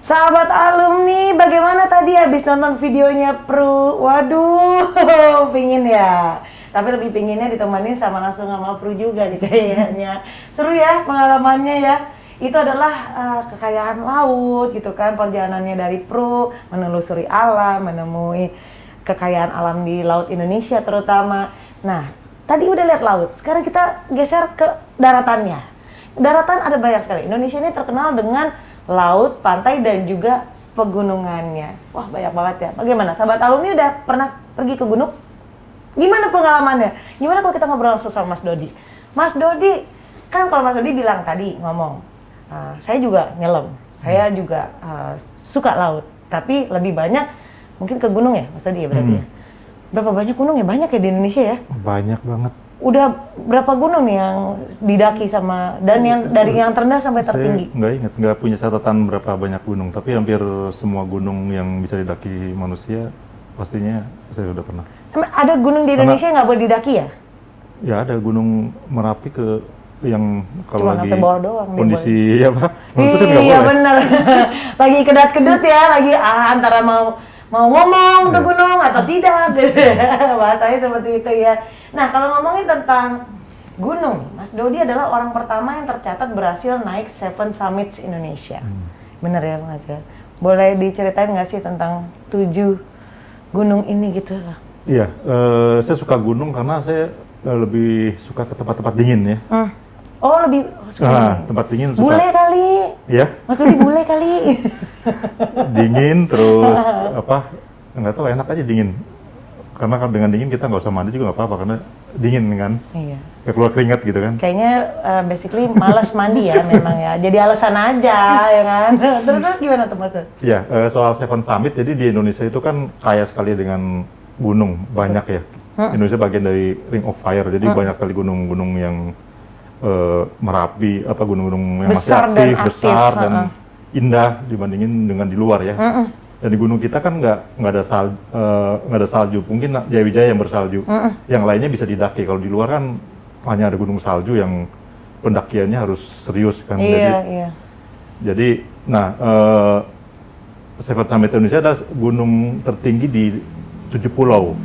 Sahabat alumni, bagaimana tadi habis nonton videonya Pru? Waduh, pingin ya. Tapi lebih pinginnya ditemenin langsung sama Pru juga nih kayaknya. Seru ya pengalamannya ya. Itu adalah kekayaan laut gitu kan, perjalanannya dari Pru menelusuri alam, menemui kekayaan alam di laut Indonesia terutama. Nah, tadi udah lihat laut, sekarang kita geser ke daratannya. Daratan ada banyak sekali. Indonesia ini terkenal dengan laut, pantai, dan juga pegunungannya. Wah, banyak banget ya. Bagaimana? Sahabat alumni udah pernah pergi ke gunung? Gimana pengalamannya? Gimana kalau kita ngobrol langsung sama Mas Dodi? Mas Dodi, kan kalau Mas Dodi bilang tadi, ngomong, saya juga nyelam, saya juga suka laut, tapi lebih banyak mungkin ke gunung ya, Mas Dodi ya berarti ya? Berapa banyak gunung ya? Banyak ya di Indonesia ya? Banyak banget. Udah berapa gunung nih yang didaki sama, dan yang dari yang terendah sampai tertinggi? Saya nggak ingat, nggak punya catatan berapa banyak gunung, tapi hampir semua gunung yang bisa didaki manusia pastinya saya udah pernah. Ada gunung di Indonesia yang nggak boleh didaki ya? Ya ada Gunung Merapi yang kalau Cuma lagi sampai bawah doang dia kondisi meletus kan nggak Iya boleh. bener, lagi kedap-kedut ya, lagi antara mau ngomong tuh gunung atau tidak, bahasanya seperti itu ya. Nah kalau ngomongin tentang gunung, Mas Dodi adalah orang pertama yang tercatat berhasil naik 7 Summits Indonesia. Bener ya Mas ya? Boleh diceritain nggak sih tentang 7 gunung ini gitu lah? Iya, saya suka gunung karena saya lebih suka ke tempat-tempat dingin ya. Oh lebih suka dingin. Tempat dingin suka. Bule kali, Iya, Mas Dodi bule kali. dingin terus nggak tahu, enak aja dingin. Karena kan dengan dingin kita nggak usah mandi juga nggak apa-apa karena dingin kan. Iya. Kayak keluar keringat gitu kan. Kayaknya basically malas mandi ya memang ya. Jadi alasan aja ya kan. Terus gimana tuh Mas Dodi? Iya, soal Seven Summit, jadi di Indonesia itu kan kaya sekali dengan gunung, banyak ya. Indonesia bagian dari Ring of Fire, jadi banyak kali gunung-gunung yang Merapi, gunung-gunung yang Besar masih aktif, dan aktif, besar dan indah dibandingin dengan di luar ya. Dan di gunung kita kan nggak ada salju, mungkin Jaya yang bersalju. Yang lainnya bisa didaki. Kalau di luar kan hanya ada gunung salju yang pendakiannya harus serius kan. Iya. Jadi, Seven Summit Indonesia adalah gunung tertinggi di 7 pulau.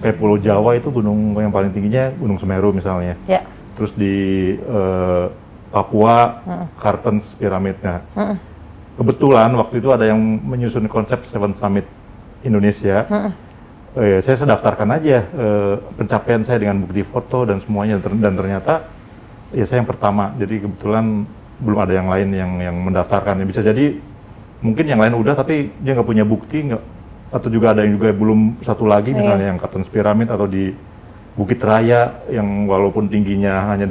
Kayak Pulau Jawa itu gunung yang paling tingginya Gunung Semeru misalnya. Ya. Terus di Papua, Cartens piramidnya. Kebetulan waktu itu ada yang menyusun konsep Seven Summit Indonesia. Saya sedaftarkan aja pencapaian saya dengan bukti foto dan semuanya, dan ternyata ya saya yang pertama. Jadi kebetulan belum ada yang lain yang mendaftarkan. Bisa jadi mungkin yang lain udah tapi dia nggak punya bukti, atau juga ada yang juga belum satu lagi misalnya yang Cartens Pyramid atau di Bukit Raya yang walaupun tingginya hanya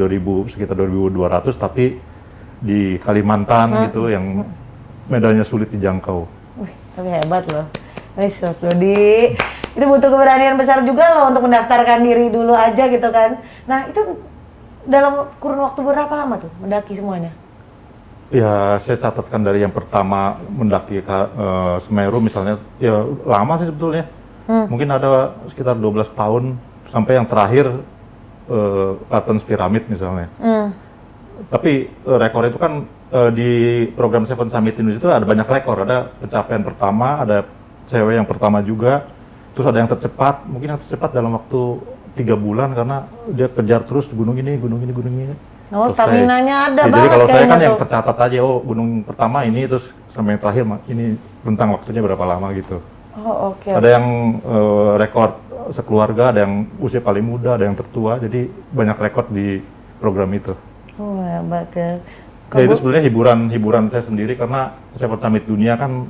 sekitar 2.200 tapi di Kalimantan gitu yang medannya sulit dijangkau. Wih, tapi hebat loh. Mas Dodi, itu butuh keberanian besar juga loh untuk mendaftarkan diri dulu aja gitu kan. Nah itu dalam kurun waktu berapa lama tuh mendaki semuanya? Ya, saya catatkan dari yang pertama mendaki Semeru misalnya, ya lama sih sebetulnya. Mungkin ada sekitar 12 tahun, sampai yang terakhir Cartens Pyramid misalnya. Tapi rekor itu kan di program Seven Summit Indonesia itu ada banyak rekor. Ada pencapaian pertama, ada cewek yang pertama juga, terus ada yang tercepat, mungkin yang tercepat dalam waktu 3 bulan karena dia kejar terus gunung ini. Oh, staminanya ada ya, banget. Jadi kalau saya kan tuh yang tercatat aja, oh gunung pertama ini, terus sampai yang terakhir ini rentang waktunya berapa lama gitu. Oh, oke. Ada yang rekor sekeluarga, ada yang usia paling muda, ada yang tertua, jadi banyak rekor di program itu. Oh, hebat ya. Ya itu sebenarnya hiburan saya sendiri karena Seven Summit Dunia kan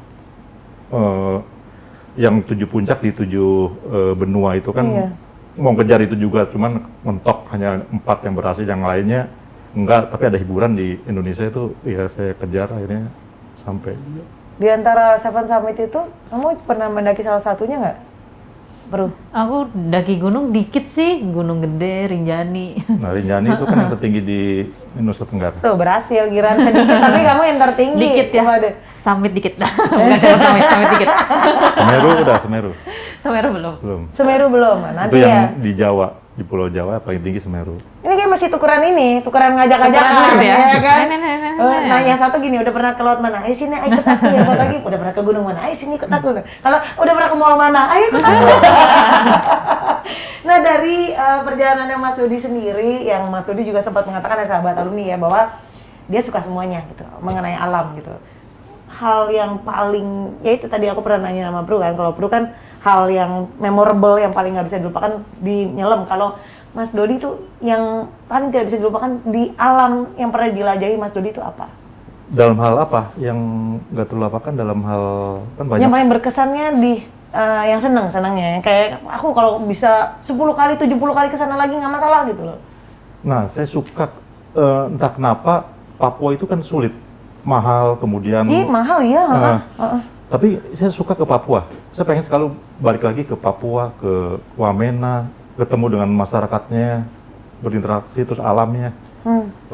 yang 7 puncak di 7 benua itu kan mau kejar itu juga, cuman mentok hanya 4 yang berhasil, yang lainnya enggak, tapi ada hiburan di Indonesia itu ya saya kejar akhirnya sampai. Di antara Seven Summit itu, kamu pernah mendaki salah satunya nggak? Bro? Aku daki gunung dikit sih, Gunung Gede, Rinjani. Nah, Rinjani itu kan yang tertinggi di Nusa Tenggara. Tuh berhasil, Giran sedikit tapi kamu yang tertinggi. Dikit ya, Waduh. summit dikit. Bukan summit dikit. Semeru udah, Semeru. Semeru belum. Belum. Semeru belum, nanti Itu ya. yang di Jawa, di Pulau Jawa paling tinggi Semeru. Ini kayak masih tukeran ngajak-ngajakan Tukeran list ya? ya kan? Nah. Nah, yang satu gini, udah pernah ke laut mana? Ayo sini, ayo ikut aku. Yang satu lagi, udah pernah ke gunung mana? Ayo sini ikut aku. Kalau udah pernah ke mall mana? Ayo ikut aku. Nah, dari perjalanannya Mas Dodi sendiri, yang Mas Dodi juga sempat mengatakan ya sahabat alumni ya, bahwa dia suka semuanya gitu, mengenai alam gitu. Hal yang paling, ya itu tadi aku pernah nanya sama Bro kan, kalau Bro kan hal yang memorable, yang paling nggak bisa dilupakan di nyelam. Kalau Mas Dodi itu yang paling tidak bisa dilupakan di alam yang pernah dijelajahi Mas Dodi itu apa? Dalam hal apa? Yang nggak terlupakan dalam hal, kan banyak. Yang paling berkesannya di yang senangnya, kayak aku kalau bisa 10 kali, 70 kali kesana lagi nggak masalah gitu loh. Nah, saya suka, entah kenapa Papua itu kan sulit, mahal, kemudian. Ih, mahal ya. Tapi saya suka ke Papua. Saya pengen sekali balik lagi ke Papua, ke Wamena, ketemu dengan masyarakatnya, berinteraksi, terus alamnya.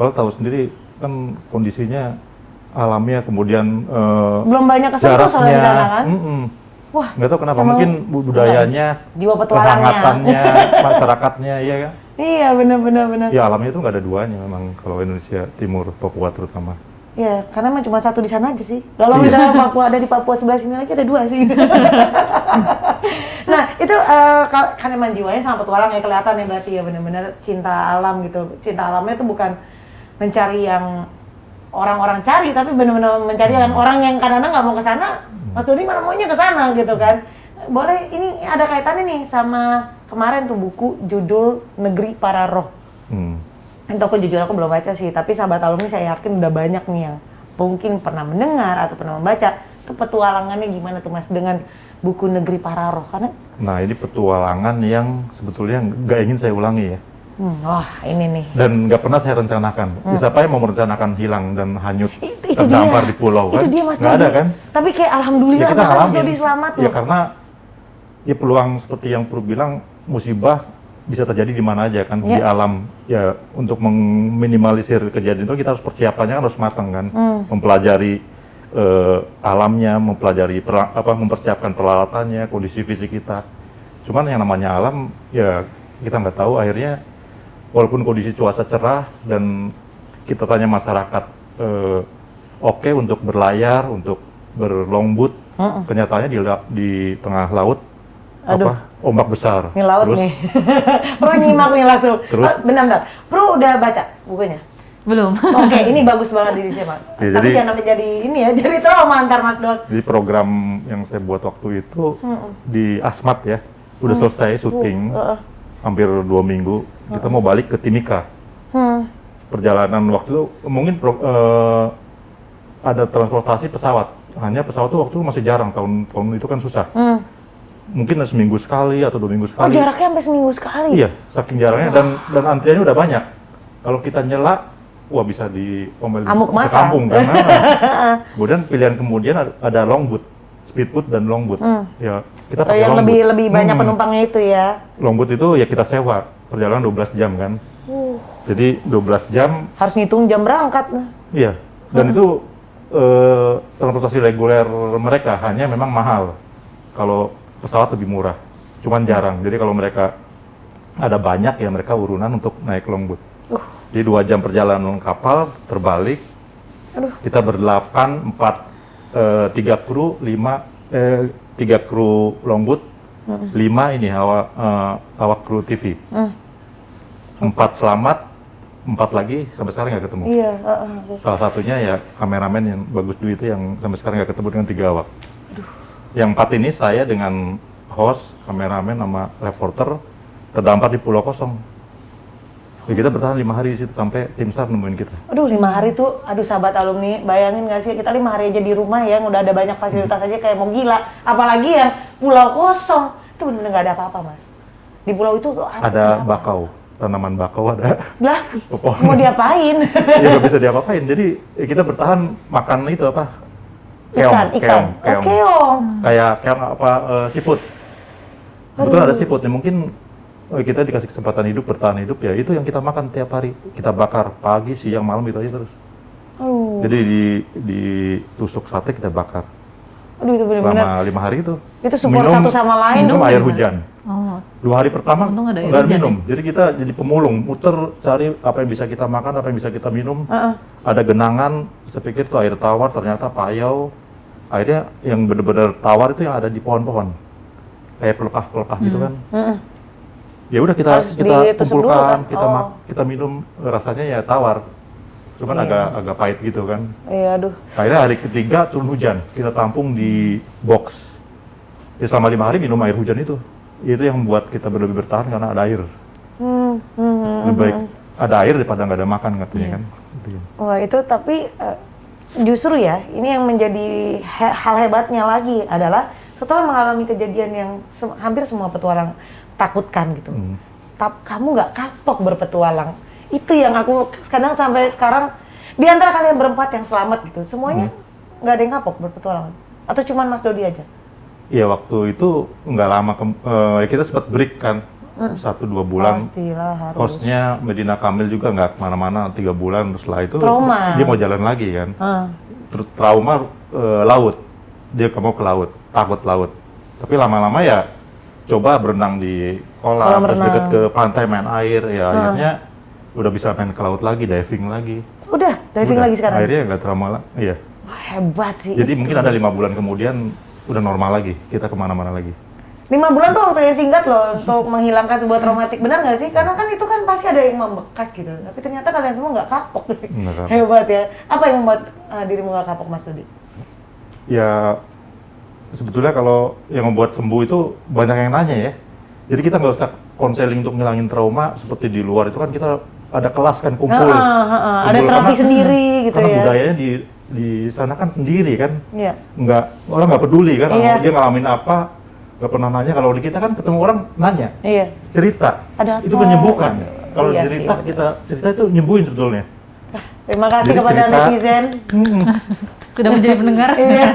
Kalau tahu sendiri kan kondisinya alamnya, kemudian belum banyak kesentuh soalnya di sana kan. Wah, nggak tahu kenapa, mungkin budayanya, jiwa petualangnya, kehangatannya, masyarakatnya, iya kan? Iya, benar. Ya alamnya itu nggak ada duanya memang kalau Indonesia Timur, Papua terutama. Ya, karena cuma satu di sana aja sih. Kalau misalnya Papua ada di Papua sebelah sini lagi ada 2 sih. Nah, itu kan emang jiwanya sama petualang ya, kelihatan ya berarti ya, benar-benar cinta alam gitu. Cinta alamnya itu bukan mencari yang orang-orang cari, tapi benar-benar mencari yang orang yang kadang-kadang nggak mau ke sana. Mas Dodi mana maunya ke sana gitu kan. Boleh, ini ada kaitannya nih sama kemarin tuh buku judul Negeri Para Roh. Untuk aku jujur aku belum baca sih, tapi sahabat alumni saya yakin udah banyak nih yang mungkin pernah mendengar atau pernah membaca. Itu petualangannya gimana tuh Mas dengan buku Negeri Para Roh? Karena Nah, ini petualangan yang sebetulnya nggak ingin saya ulangi ya. Wah, ini nih. Dan nggak pernah saya rencanakan. Siapa yang mau merencanakan hilang dan hanyut, Itu terdampar dia. di pulau kan? Itu dia Mas Nggak Dodi. ada kan? Tapi kayak alhamdulillah kita banget Mas ngalamin. Dodi selamat Ya loh. karena ya peluang seperti yang Pru bilang, musibah bisa terjadi di mana aja kan, di alam. Ya untuk meminimalisir kejadian itu kita harus persiapannya kan harus matang kan, mempelajari alamnya, mempersiapkan peralatannya, kondisi fisik kita. Cuman yang namanya alam ya kita nggak tahu, akhirnya walaupun kondisi cuaca cerah dan kita tanya masyarakat oke untuk berlayar, untuk berlongboat, kenyataannya di tengah laut ombak besar. Ini laut terus, nih. Bro nyimak nih langsung. Terus? Bentar. Bro udah baca bukunya? Belum. Oke, ini bagus banget ini sih, Pak. Ya, Tapi jadi- jangan sampai jadi ini ya, jadi trauma antar Mas Dot. Jadi program yang saya buat waktu itu di Asmat ya, udah selesai syuting, hampir 2 minggu. Kita mau balik ke Timika. Perjalanan waktu itu mungkin ada transportasi pesawat. Hanya pesawat tuh waktu itu masih jarang, tahun itu kan susah. Mungkin seminggu sekali atau 2 minggu Oh, sekali. jaraknya sampai seminggu sekali. Iya, saking jarangnya dan antriannya udah banyak. Kalau kita nyela, wah bisa diomel Amuk ke masa. kampung kan. Kemudian pilihan kemudian ada longboat, speedboat dan longboat. Ya, kita pakai Yang longboat. lebih banyak penumpangnya itu ya. Longboat itu ya kita sewa, perjalanan 12 jam kan. Jadi 12 jam, Harus ngitung jam berangkat. iya. Dan itu transportasi reguler mereka hanya memang mahal. Kalau pesawat lebih murah, cuman jarang. Jadi kalau mereka ada banyak ya mereka urunan untuk naik longboat. Jadi 2 jam perjalanan kapal terbalik. Kita berdelapan, 3 kru, 3 kru longboat, 5 ini awak kru TV. 4 selamat, 4 lagi sampai sekarang nggak ketemu. Iya, Salah satunya ya kameramen yang Bagus Dwi itu yang sampai sekarang nggak ketemu dengan 3 awak. Yang 4 ini saya dengan host, kameramen, sama reporter terdampar di pulau kosong. Ya, kita bertahan 5 hari di situ sampai tim SAR nemuin kita. Aduh, 5 hari tuh, aduh sahabat alumni, bayangin nggak sih kita 5 hari aja di rumah ya, udah ada banyak fasilitas aja kayak mau gila. Apalagi yang pulau kosong, itu bener-bener nggak ada apa-apa Mas. Di pulau itu tuh Ada bakau, tanaman bakau ada. Lah, Pepohonan. mau diapain? Ya nggak bisa diapa-apain. Jadi ya kita bertahan makan itu apa? Ikan. Keong. Oh, keong. Kayak keong apa seafood. Kebetulan ada seafood ya mungkin kita dikasih kesempatan hidup, bertahan hidup ya itu yang kita makan tiap hari. Kita bakar pagi, siang, malam itu aja terus. Jadi ditusuk sate kita bakar. Aduh, itu bener-bener. Selama 5 hari itu. Itu support satu sama lain Minum tuh air gimana? hujan. Oh, 2 hari pertama Untung ada air nggak hujan minum. Jadi kita jadi pemulung, muter cari apa yang bisa kita makan, apa yang bisa kita minum. Ada genangan, saya pikir itu air tawar, ternyata payau. Akhirnya yang benar-benar tawar itu yang ada di pohon-pohon. Kayak pelepah-pelepah gitu kan. Ya udah kita Harus ditusuk dulu kumpulkan, kan? kita minum, rasanya ya tawar. Cuman agak pahit gitu kan. Iya, aduh. Akhirnya hari ketiga turun hujan, kita tampung di box. Ya selama 5 hari minum air hujan itu. Itu yang membuat kita lebih bertahan karena ada air. Lebih baik ada air daripada nggak ada makan katanya kan. Gitu ya. Wah, itu tapi justru ya, ini yang menjadi hal hebatnya lagi adalah setelah mengalami kejadian yang hampir semua petualang takutkan gitu. Kamu nggak kapok berpetualang. Itu yang aku kadang sampai sekarang di antara kalian berempat yang selamat gitu, semuanya nggak ada yang kapok berpetualang. Atau cuman Mas Dodi aja? Iya waktu itu nggak lama, kita sempat break kan, 1-2 bulan. Pastilah harus. Hostnya Medina Kamil juga nggak kemana-mana 3 bulan, terus setelah itu Trauma. dia mau jalan lagi kan. Terus trauma laut, dia nggak mau ke laut, takut laut. Tapi lama-lama ya coba berenang di kolam, terus deket ke pantai main air, ya akhirnya udah bisa main ke laut lagi, diving lagi. Udah, diving Udah, lagi sekarang? Akhirnya nggak trauma lah, iya. Wah, hebat sih. Jadi mungkin ada 5 bulan kemudian udah normal lagi, kita kemana-mana lagi. 5 bulan tuh waktu yang singkat loh untuk menghilangkan sebuah traumatik, benar nggak sih? Karena kan itu kan pasti ada yang membekas gitu. Tapi ternyata kalian semua nggak kapok. Nggak kapok. Hebat ya. Apa yang membuat dirimu nggak kapok, Mas Dodi? Ya sebetulnya kalau yang membuat sembuh itu banyak yang nanya ya. Jadi kita nggak usah konseling untuk ngilangin trauma seperti di luar itu kan kita ada kelas kan kumpul. Ada Kumpul terapi karena- sendiri gitu karena ya. budayanya di sana kan sendiri kan. Iya. Orang nggak peduli kan, Iya. dia ngalamin apa, nggak pernah nanya. Kalau di kita kan ketemu orang nanya, Iya. cerita, Ada itu apa? menyembuhkan. Kalau Iya cerita sih. kita cerita itu nyembuhin sebetulnya. Terima kasih Jadi kepada cerita- netizen. sudah menjadi pendengar. Iya.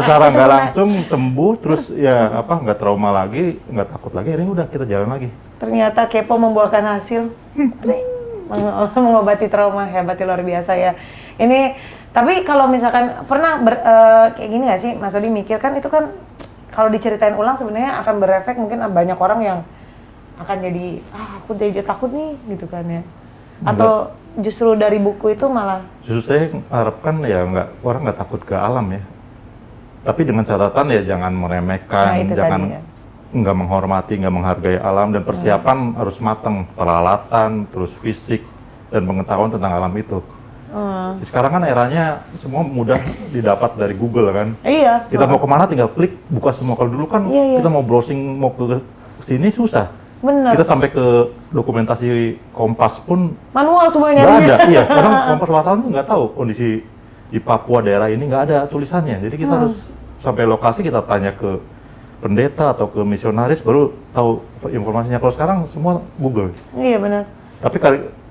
Secara nggak langsung sembuh, terus ya apa nggak trauma lagi, nggak takut lagi. Akhirnya udah kita jalan lagi. Ternyata kepo membuahkan hasil. Ring. Mengobati trauma, hebat luar biasa ya. Ini tapi kalau misalkan pernah kayak gini nggak sih, Mas Dodi mikir kan itu kan kalau diceritain ulang sebenarnya akan berefek, mungkin banyak orang yang akan jadi aku jadi takut nih gitu kan ya. Atau justru dari buku itu malah Justru saya harapkan ya orang nggak takut ke alam ya. Tapi dengan catatan ya jangan meremehkan, Nah, itu jangan tadi ya. nggak menghormati, nggak menghargai alam, dan persiapan harus matang, peralatan, terus fisik, dan pengetahuan tentang alam itu. Sekarang kan eranya semua mudah didapat dari Google kan. Iya. Kita mau kemana tinggal klik, buka semua. Kalau dulu kan Iya. kita mau browsing, mau ke sini susah. Bener. Kita sampai ke dokumentasi Kompas pun Manual semua nggak nyarinya. ada. Iya, karena Kompas wartawan tuh nggak tahu kondisi di Papua daerah ini, nggak ada tulisannya. Jadi kita harus sampai lokasi, kita tanya ke pendeta atau ke misionaris baru tahu informasinya. Kalau sekarang semua Google. Iya benar. Tapi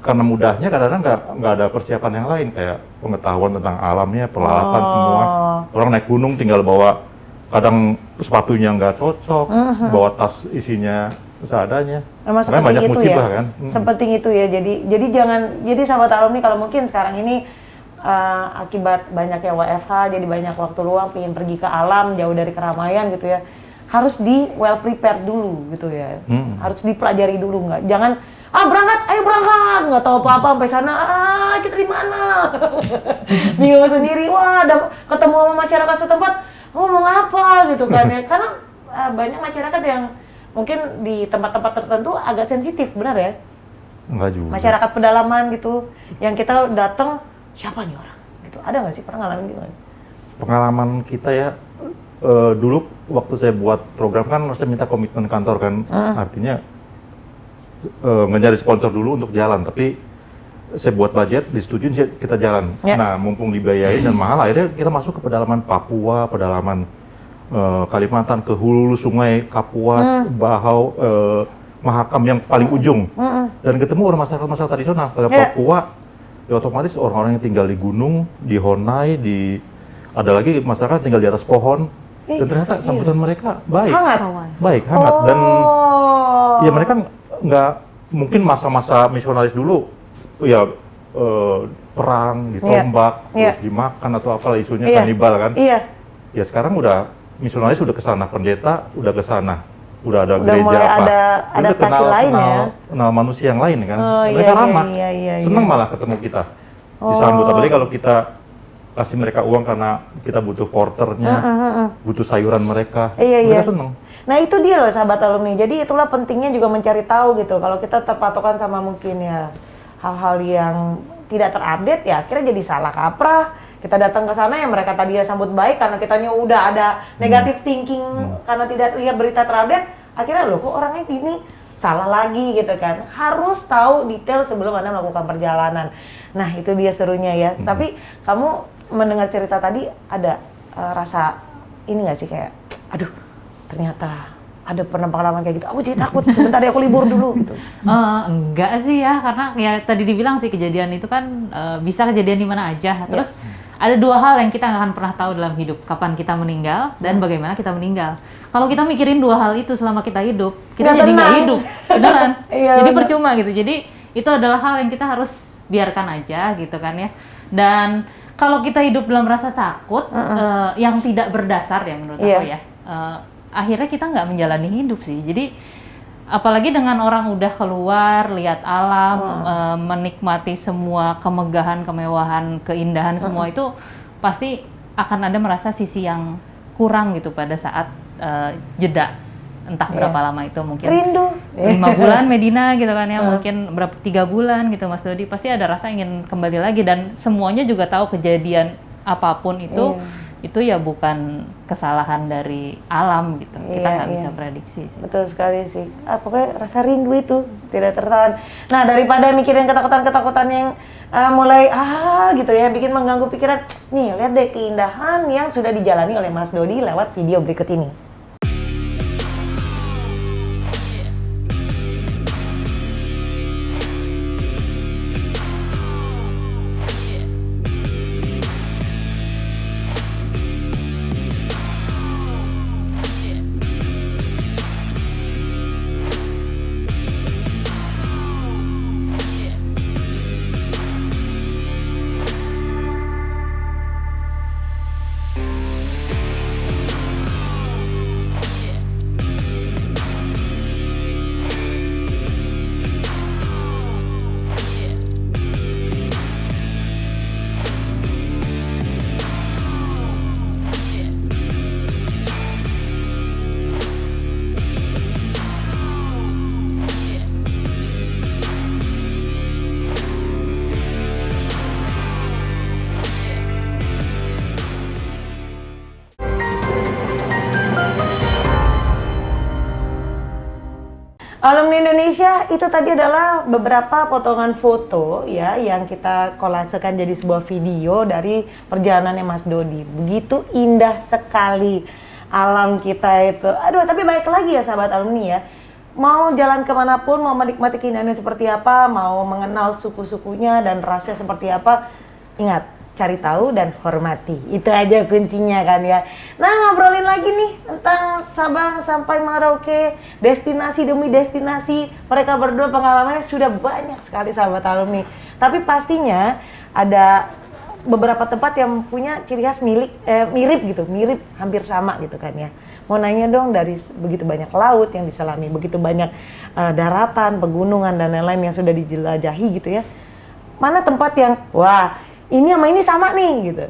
karena mudahnya kadang-kadang nggak ada persiapan yang lain kayak pengetahuan tentang alamnya, peralatan semua. Orang naik gunung tinggal bawa, kadang sepatunya nggak cocok, bawa tas isinya seadanya. Emang Makanya banyak sepenting itu musibah ya. kan. Sepenting itu ya. Jadi jangan, jadi sahabat alumni kalau mungkin sekarang ini akibat banyaknya WFH, jadi banyak waktu luang, pengen pergi ke alam, jauh dari keramaian gitu ya. Harus di well prepared dulu gitu ya. Harus dipelajari dulu, nggak. Jangan berangkat, ayo berangkat, nggak tahu apa-apa sampai sana, kita di mana? Bingung sendiri, ketemu sama masyarakat setempat, ngomong apa gitu kan ya. Karena banyak masyarakat yang mungkin di tempat-tempat tertentu agak sensitif, benar ya? Enggak juga. Masyarakat pedalaman gitu, yang kita datang, siapa nih orang? Gitu. Ada nggak sih, pernah ngalamin gitu? Pengalaman kita ya, dulu waktu saya buat program kan saya minta komitmen kantor kan, artinya nggak nyari sponsor dulu untuk jalan, tapi saya buat budget, disetujuin kita jalan. Nah, mumpung dibiayain dan mahal, akhirnya kita masuk ke pedalaman Papua, pedalaman Kalimantan, ke hulu sungai Kapuas, Bahau, Mahakam yang paling ujung, dan ketemu orang masyarakat tradisional. Kalau Papua, ya otomatis orang-orang yang tinggal di gunung, di Honai, ada lagi masyarakat tinggal di atas pohon, dan ternyata sambutan mereka baik, hangat, dan ya mereka nggak mungkin masa-masa misionaris dulu ya perang, ditombak, terus dimakan atau apalah isunya kanibal kan. Ya sekarang udah misionaris udah ke sana, pendeta udah ke sana, udah ada gereja mulai apa. ada adaptasi lain ya. Kenal manusia yang lain kan. Mereka ramah. Senang malah ketemu kita. Disambut, apalagi kalau kita kasih mereka uang karena kita butuh porternya, butuh sayuran mereka. Mereka senang. Nah itu dia loh sahabat alumni, jadi itulah pentingnya juga mencari tahu gitu. Kalau kita terpatokan sama mungkin ya hal-hal yang tidak terupdate ya akhirnya jadi salah kaprah. Kita datang ke sana yang mereka tadi sambut baik karena kitanya udah ada negative thinking karena tidak lihat berita terupdate, akhirnya loh kok orangnya gini, salah lagi gitu kan. Harus tahu detail sebelum Anda melakukan perjalanan. Nah itu dia serunya ya. Tapi kamu mendengar cerita tadi ada rasa ini nggak sih kayak aduh ternyata ada pernah pengalaman kayak gitu, aku jadi takut, sebentar ya aku libur dulu gitu. Enggak sih ya, karena ya tadi dibilang sih kejadian itu kan bisa kejadian di mana aja. Terus ada dua hal yang kita nggak akan pernah tahu dalam hidup, kapan kita meninggal dan bagaimana kita meninggal. Kalau kita mikirin dua hal itu selama kita hidup, kita jadi nggak hidup, beneran. Jadi percuma gitu. Jadi itu adalah hal yang kita harus biarkan aja gitu kan ya. Dan kalau kita hidup dalam rasa takut yang tidak berdasar ya menurut aku ya. Akhirnya kita nggak menjalani hidup sih. Jadi apalagi dengan orang udah keluar, lihat alam, menikmati semua kemegahan, kemewahan, keindahan semua itu pasti akan ada merasa sisi yang kurang gitu pada saat jeda. Entah berapa lama itu, mungkin rindu 5 bulan Medina gitu kan ya, mungkin berapa 3 bulan gitu Mas Dodi, pasti ada rasa ingin kembali lagi. Dan semuanya juga tahu kejadian apapun itu ya bukan kesalahan dari alam gitu. Kita nggak bisa prediksi sih. Betul sekali sih. Pokoknya rasa rindu itu tidak tertahan. Nah daripada mikirin ketakutan-ketakutan yang mulai gitu ya bikin mengganggu pikiran, nih lihat deh keindahan yang sudah dijalani oleh Mas Dodi lewat video berikut ini. Alumni Indonesia itu tadi adalah beberapa potongan foto ya yang kita kolasekan jadi sebuah video dari perjalanannya Mas Dodi. Begitu indah sekali alam kita itu. Aduh, tapi baik lagi ya sahabat alumni ya. Mau jalan kemanapun, mau menikmati keindahannya seperti apa, mau mengenal suku-sukunya dan rasnya seperti apa, ingat, cari tahu dan hormati. Itu aja kuncinya kan ya. Nah, ngobrolin lagi nih tentang Sabang sampai Merauke, destinasi demi destinasi. Mereka berdua pengalamannya sudah banyak sekali sahabat alumni. Tapi pastinya ada beberapa tempat yang punya ciri khas mirip gitu, mirip hampir sama gitu kan ya. Mau nanya dong, dari begitu banyak laut yang diselami, begitu banyak daratan, pegunungan dan lain-lain yang sudah dijelajahi gitu ya. Mana tempat yang wah, ini sama ini sama nih gitu,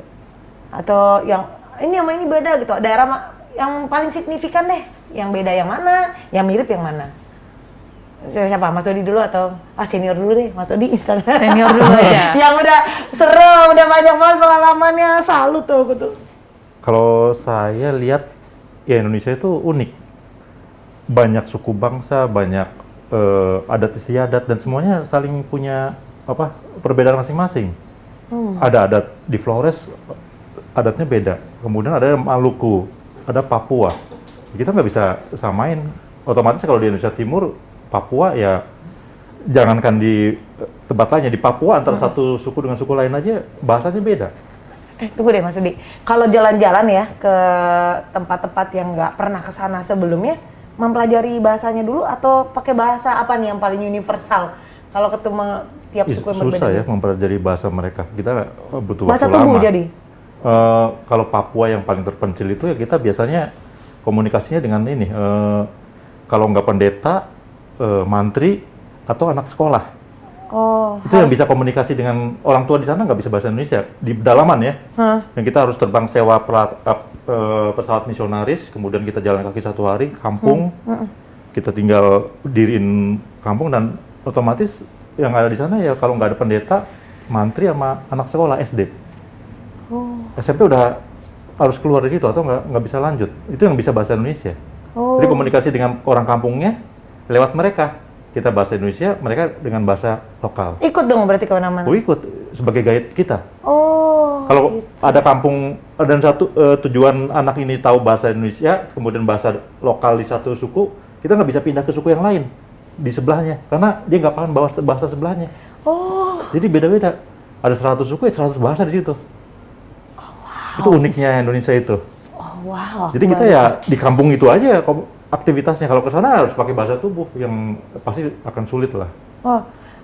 atau yang ini sama ini beda gitu, daerah yang paling signifikan deh, yang beda yang mana, yang mirip yang mana? Siapa, Mas Dodi dulu atau senior dulu deh, Mas Dodi? Senior dulu aja. Yang udah seru, udah banyak banget pengalamannya, salut tuh aku tuh. Kalau saya lihat ya Indonesia itu unik, banyak suku bangsa, banyak adat istiadat dan semuanya saling punya perbedaan masing-masing. Ada adat di Flores, adatnya beda. Kemudian ada Maluku, ada Papua. Kita nggak bisa samain. Otomatis kalau di Indonesia Timur, Papua ya jangankan di tempat lainnya, di Papua antara satu suku dengan suku lain aja bahasanya beda. Tunggu deh Mas Dodi. Kalau jalan-jalan ya ke tempat-tempat yang nggak pernah ke sana sebelumnya, mempelajari bahasanya dulu atau pakai bahasa apa nih yang paling universal? Kalau ketemu tiap suku yang berbeda. Susah ya mempelajari bahasa mereka. Kita butuh bahasa waktu tubuh lama. jadi? Kalau Papua yang paling terpencil itu ya kita biasanya komunikasinya dengan ini. Kalau nggak pendeta, mantri, atau anak sekolah. Oh, itu yang bisa komunikasi dengan orang tua di sana nggak bisa bahasa Indonesia. Di pedalaman ya. Yang kita harus terbang sewa pesawat misionaris, kemudian kita jalan kaki 1 hari, kampung. Kita tinggal diriin kampung dan otomatis yang ada di sana ya kalau nggak ada pendeta, mantri sama anak sekolah SD. SMP udah harus keluar dari situ atau nggak bisa lanjut. Itu yang bisa bahasa Indonesia. Jadi komunikasi dengan orang kampungnya lewat mereka. Kita bahasa Indonesia, mereka dengan bahasa lokal. Ikut dong berarti kemana-mana? Ikut sebagai guide kita. Kalau gitu. ada kampung dan satu tujuan anak ini tahu bahasa Indonesia, kemudian bahasa lokal di satu suku, kita nggak bisa pindah ke suku yang lain di sebelahnya, karena dia nggak paham bahasa sebelahnya. Jadi beda-beda. Ada 100 suku, 100 bahasa di situ. Itu uniknya Indonesia itu. Jadi kita ya di kampung itu aja aktivitasnya. Kalau ke sana harus pakai bahasa tubuh yang pasti akan sulit lah.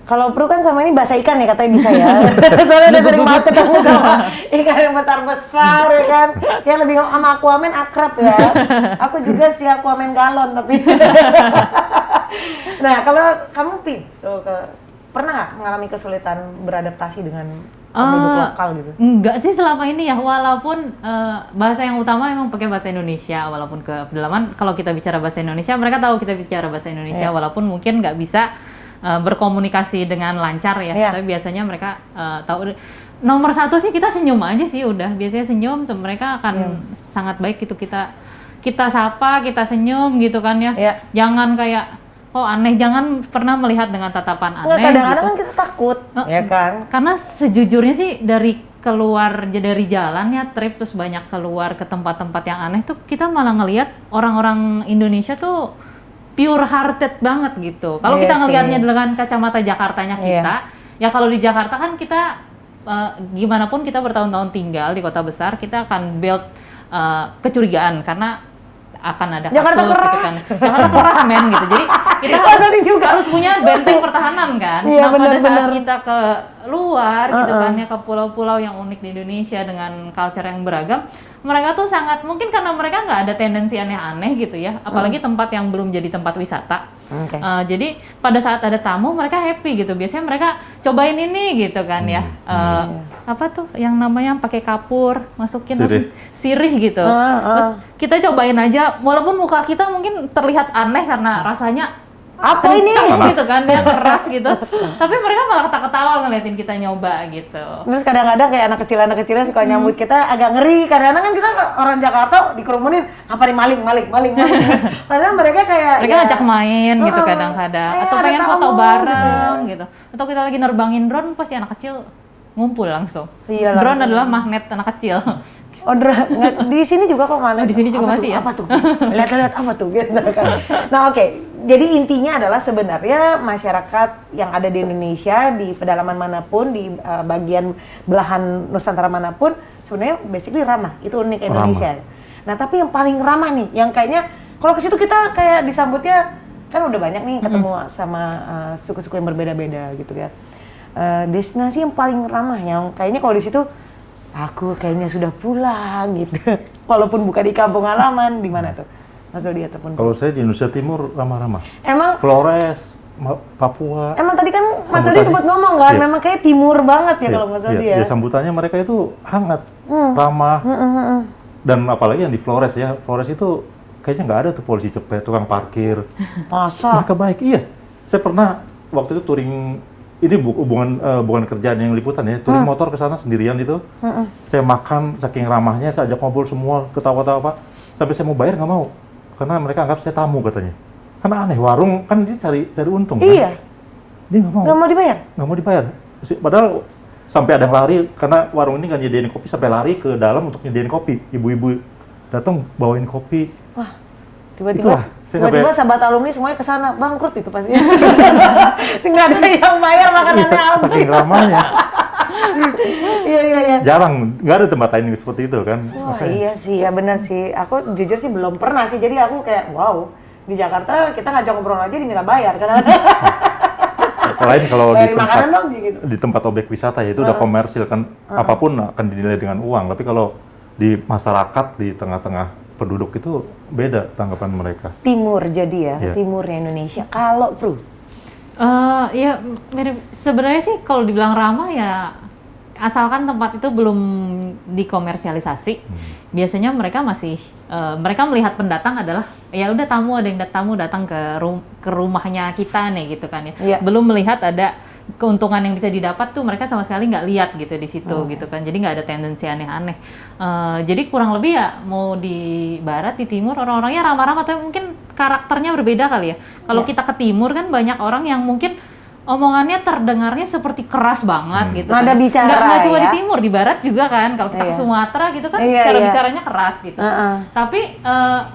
Kalau Pru kan sama ini bahasa ikan ya katanya bisa ya. Soalnya udah sering banget ketemu sama ikan yang besar ya kan. Kayak lebih sama Aquaman akrab ya. Aku juga sih Aquaman galon tapi. Nah, kalau kamu pernah nggak mengalami kesulitan beradaptasi dengan penduduk lokal gitu? Enggak sih selama ini ya, walaupun bahasa yang utama emang pakai bahasa Indonesia, walaupun ke pedalaman kalau kita bicara bahasa Indonesia, mereka tahu kita bicara bahasa Indonesia, walaupun mungkin nggak bisa berkomunikasi dengan lancar ya, tapi biasanya mereka tahu. Nomor satu sih kita senyum aja sih udah, biasanya senyum, mereka akan sangat baik gitu, kita sapa, kita senyum gitu kan ya. Jangan kayak aneh, jangan pernah melihat dengan tatapan aneh. Kadang-kadang gitu. kan kita takut, ya kan? Karena sejujurnya sih dari keluar dari jalan ya trip terus banyak keluar ke tempat-tempat yang aneh tuh kita malah ngelihat orang-orang Indonesia tuh pure hearted banget gitu. Kalau kita ngelihatnya dengan kacamata Jakartanya kita, ya kalau di Jakarta kan kita gimana pun kita bertahun-tahun tinggal di kota besar, kita akan build kecurigaan karena akan ada kasus gitu kan. Jakarta keras men gitu. Jadi kita harus punya benteng pertahanan kan. Nah pada saat kita ke luar gitu kan ya, ke pulau-pulau yang unik di Indonesia dengan culture yang beragam, mereka tuh sangat, mungkin karena mereka nggak ada tendensi aneh-aneh gitu ya, apalagi tempat yang belum jadi tempat wisata. Jadi pada saat ada tamu mereka happy gitu, biasanya mereka cobain ini gitu kan ya, apa tuh yang namanya pakai kapur, masukin sirih gitu, terus kita cobain aja, walaupun muka kita mungkin terlihat aneh karena rasanya Apa ini? gitu kan, dia keras gitu. Tapi mereka malah ketawa-ketawa ngeliatin kita nyoba gitu. Terus kadang-kadang kayak anak kecilnya suka nyambut kita agak ngeri. Kadang-kadang kan kita orang Jakarta dikerumunin, apa nih maling. Padahal mereka kayak Mereka ngajak main gitu kadang-kadang, atau ada pengen tamu foto gitu. bareng gitu. Atau kita lagi nerbangin drone, pasti anak kecil ngumpul langsung. Iya, Drone langsung. adalah magnet anak kecil. Di sini juga kok mana? Oh, di sini juga Apa masih tuh? ya? Apa tuh? Lihat apa tuh gitu kan. Nah, oke. Jadi intinya adalah sebenarnya masyarakat yang ada di Indonesia di pedalaman manapun di bagian belahan Nusantara manapun sebenarnya basically ramah. Itu unik Indonesia. Nah, tapi yang paling ramah nih yang kayaknya kalau ke situ kita kayak disambutnya kan udah banyak nih ketemu sama suku-suku yang berbeda-beda gitu kan. Destinasi yang paling ramah yang kayaknya kalau di situ aku kayaknya sudah pulang gitu. Walaupun bukan di kampung halaman, di mana tuh? Mas Dodi ataupun Kalau saya di Indonesia Timur ramah-ramah. Emang Flores, Papua. emang tadi kan Mas Dodi Sambutannya- sempat ngomong kan, Iya. memang kayak timur banget ya kalau Mas Dodi ya. Ya, sambutannya mereka itu hangat, ramah. Dan apalagi yang di Flores ya, Flores itu kayaknya nggak ada tuh polisi cepet, tukang parkir. Masa? Mereka baik, iya. Saya pernah waktu itu touring, ini bukan kerjaan yang liputan ya, touring motor ke sana sendirian itu. Saya makan, saking ramahnya, saya ajak ngobrol semua, ketawa-tawa apa. Sampai saya mau bayar nggak mau, karena mereka anggap saya tamu katanya. Karena aneh, warung kan dia cari untung kan. Iya, Dia nggak mau. nggak mau dibayar? Nggak mau dibayar. Padahal sampai ada yang lari, karena warung ini nggak nyediain kopi, sampai lari ke dalam untuk nyediain kopi. Ibu-ibu datang bawain kopi. Wah, tiba-tiba sahabat alumni semuanya ke sana, bangkrut itu pasti. Nggak ada yang bayar makanannya habis. Saking ramahnya. Iya. Jarang, nggak ada tempat lain seperti itu kan. Wah Makanya. iya sih, ya benar sih. Aku jujur sih belum pernah sih, jadi aku kayak wow. Di Jakarta kita ngajak ngobrol aja diminta bayar kadang-kadang. Selain kalau Bayarin makanan dong gitu. di tempat objek wisata ya itu udah komersil kan, apapun akan dinilai dengan uang. Tapi kalau di masyarakat, di tengah-tengah penduduk itu beda tanggapan mereka. Timur jadi ya, Iya. timurnya Indonesia. Kalau Pru, Ya mirip. Sebenarnya sih kalau dibilang ramah ya, asalkan tempat itu belum dikomersialisasi, biasanya mereka masih mereka melihat pendatang adalah ya udah tamu, ada yang tamu datang ke rumahnya kita nih gitu kan ya. Iya. Belum melihat ada keuntungan yang bisa didapat tuh mereka sama sekali nggak lihat gitu di situ gitu kan. Jadi nggak ada tendensi aneh-aneh. Jadi kurang lebih ya mau di barat di timur orang-orangnya ramah-ramah, tapi mungkin karakternya berbeda kali ya. Kalau kita ke timur kan banyak orang yang mungkin omongannya terdengarnya seperti keras banget gitu. Nada kan. bicara Nggak cuma ya. di timur, di barat juga kan. Kalau kita ke Iya. Sumatera gitu kan Iya, cara iya. bicaranya keras gitu. Tapi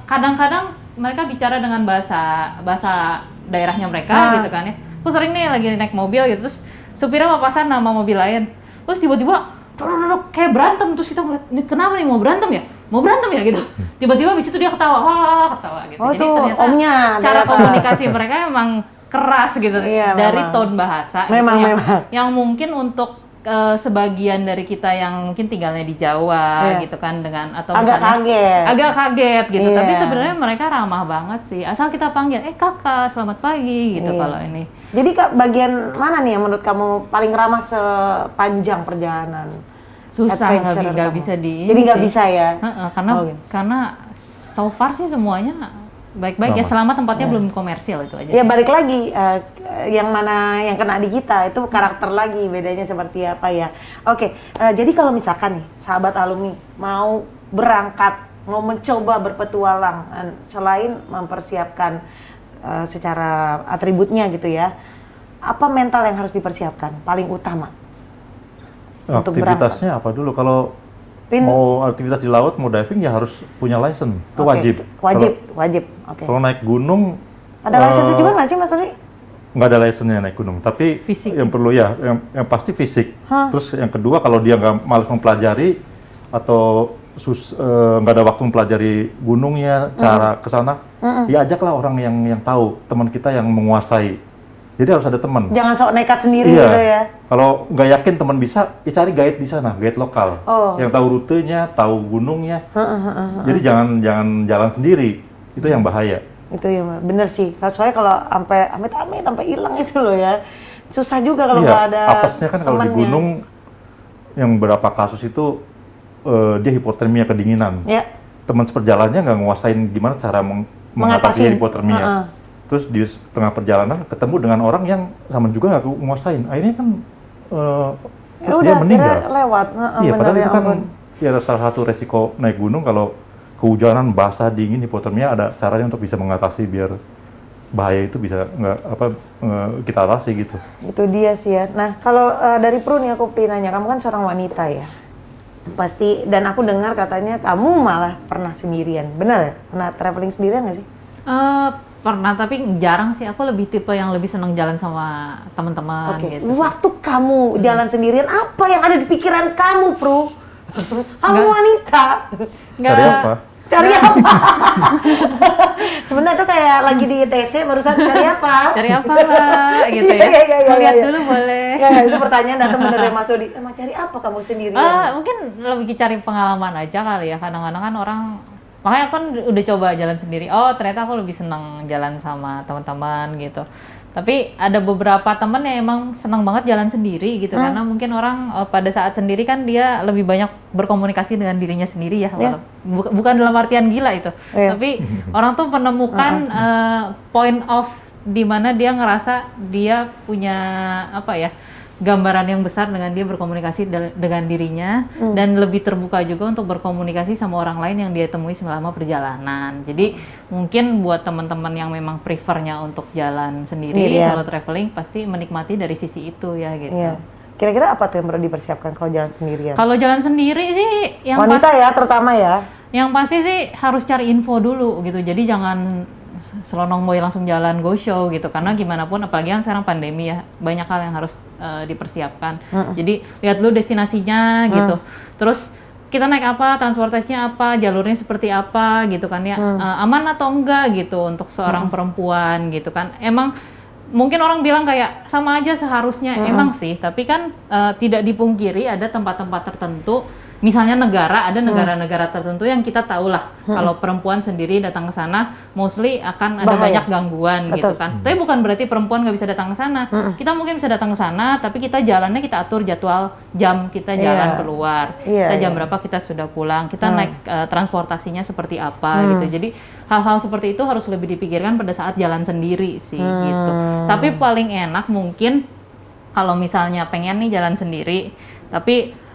kadang-kadang mereka bicara dengan bahasa daerahnya mereka gitu kan ya. Aku sering nih lagi naik mobil gitu, terus supirnya papasan nama mobil lain, terus tiba-tiba duduk kayak berantem, terus kita ngeliat, "Ini kenapa nih mau berantem ya? Mau berantem ya?" gitu. Tiba-tiba habis itu dia ketawa, wah ketawa gitu. Oh, Jadi tuh, ternyata omnya cara ternyata. komunikasi mereka emang keras gitu, Iya, dari memang. tone bahasa Memang, gitu, memang. yang mungkin untuk sebagian dari kita yang mungkin tinggalnya di Jawa Iya. gitu kan, dengan atau agak misalnya kaget. agak kaget gitu, Iya. tapi sebenarnya mereka ramah banget sih, asal kita panggil kakak selamat pagi gitu. Iya. Kalau ini Jadi Kak, bagian mana nih yang menurut kamu paling ramah sepanjang perjalanan? susah, Adventure nggak kamu? bisa di Jadi nggak sih. bisa ya? Karena Oh, gitu. karena so far sih semuanya baik-baik ya, Ramah. selama tempatnya belum komersil itu aja Ya sih. balik lagi, yang mana yang kena di kita itu karakter lagi, bedanya seperti apa ya. Oke, jadi kalau misalkan nih sahabat alumni mau berangkat, mau mencoba berpetualang, selain mempersiapkan secara atributnya gitu ya, apa mental yang harus dipersiapkan paling utama? Untuk Aktivitasnya apa dulu? Kalau mau aktivitas di laut, mau diving ya harus punya license, itu Oke, wajib. Wajib. Oke. Kalau naik gunung, Ada license juga nggak sih Mas Rudi? nggak ada license-nya naik gunung, tapi Fisik yang perlu ya, yang pasti fisik. Hah? Terus yang kedua, kalau dia nggak malas mempelajari atau nggak ada waktu mempelajari gunungnya, cara ke sana, ya ajaklah orang yang tahu, teman kita yang menguasai. Jadi harus ada teman. Jangan sok nekat sendiri Iya. gitu ya. Kalau nggak yakin teman bisa, ya cari guide di sana, guide lokal, Oh. yang tahu rutenya, tahu gunungnya. Jadi jangan jalan sendiri, itu yang bahaya. Itu ya bener sih. Soalnya kalau sampai amit-amit sampai hilang itu loh ya. Susah juga kalau nggak ada apesnya kan kalau di temennya. gunung, yang beberapa kasus itu dia hipotermia kedinginan. Ya, Teman seperjalannya nggak nguasain gimana cara mengatasi Mengatasi. hipotermia. Terus di tengah perjalanan ketemu dengan orang yang sama juga nggak nguasain. Akhirnya kan terus dia meninggal. Lewat. Iya, bener, padahal ya itu kan ampun. ya ada salah satu resiko naik gunung kalau kehujanan, basah, dingin, hipotermia ada caranya untuk bisa mengatasi biar bahaya itu bisa kita atasi gitu. Itu dia sih ya. Nah, kalau dari Pru nih aku pengen nanya, kamu kan seorang wanita ya. Pasti, dan aku dengar katanya kamu malah pernah sendirian. Benar ya? Pernah traveling sendirian nggak sih? Pernah, tapi jarang sih. Aku lebih tipe yang lebih senang jalan sama teman-teman Oke. gitu. Waktu kamu jalan sendirian, apa yang ada di pikiran kamu, Pru? Kamu wanita. Cari apa? Cari apa? Sebenarnya tuh kayak lagi di ITC barusan cari apa? Cari apa lah, gitu ya. Iya, Lihat iya. dulu boleh. Ya, itu pertanyaan datang bener dari Mas Dodi. Emang cari apa kamu sendirian? Mungkin lebih cari pengalaman aja kali ya. Kadang-kadang kan orang, makanya aku kan udah coba jalan sendiri. Oh, ternyata aku lebih senang jalan sama teman-teman gitu. Tapi ada beberapa teman yang emang senang banget jalan sendiri gitu, karena mungkin orang pada saat sendiri kan dia lebih banyak berkomunikasi dengan dirinya sendiri ya. Bukan dalam artian gila itu, tapi orang tuh menemukan point of di mana dia ngerasa dia punya apa ya, gambaran yang besar dengan dia berkomunikasi dengan dirinya, dan lebih terbuka juga untuk berkomunikasi sama orang lain yang dia temui selama perjalanan. Jadi mungkin buat teman-teman yang memang prefernya untuk jalan sendiri, solo traveling, pasti menikmati dari sisi itu ya gitu. Iya. Kira-kira apa tuh yang perlu dipersiapkan kalau jalan sendirian? Kalau jalan sendiri sih yang wanita ya terutama ya. Yang pasti sih harus cari info dulu gitu. Jadi jangan selonong boy langsung jalan go show gitu, karena gimana pun apalagi kan sekarang pandemi ya, banyak hal yang harus dipersiapkan. Jadi lihat dulu destinasinya gitu, terus kita naik apa, transportasinya apa, jalurnya seperti apa gitu kan ya, aman atau enggak gitu untuk seorang perempuan gitu kan. Emang mungkin orang bilang kayak sama aja seharusnya, emang sih, tapi kan tidak dipungkiri ada tempat-tempat tertentu. Misalnya ada negara-negara tertentu yang kita tahu lah, kalau perempuan sendiri datang ke sana, mostly akan ada banyak gangguan. Betul. Gitu kan. Tapi bukan berarti perempuan nggak bisa datang ke sana. Kita mungkin bisa datang ke sana, tapi kita jalannya kita atur jadwal jam kita jalan keluar. Kita jam berapa kita sudah pulang, kita naik transportasinya seperti apa gitu. Jadi hal-hal seperti itu harus lebih dipikirkan pada saat jalan sendiri sih gitu. Tapi paling enak mungkin kalau misalnya pengen nih jalan sendiri, tapi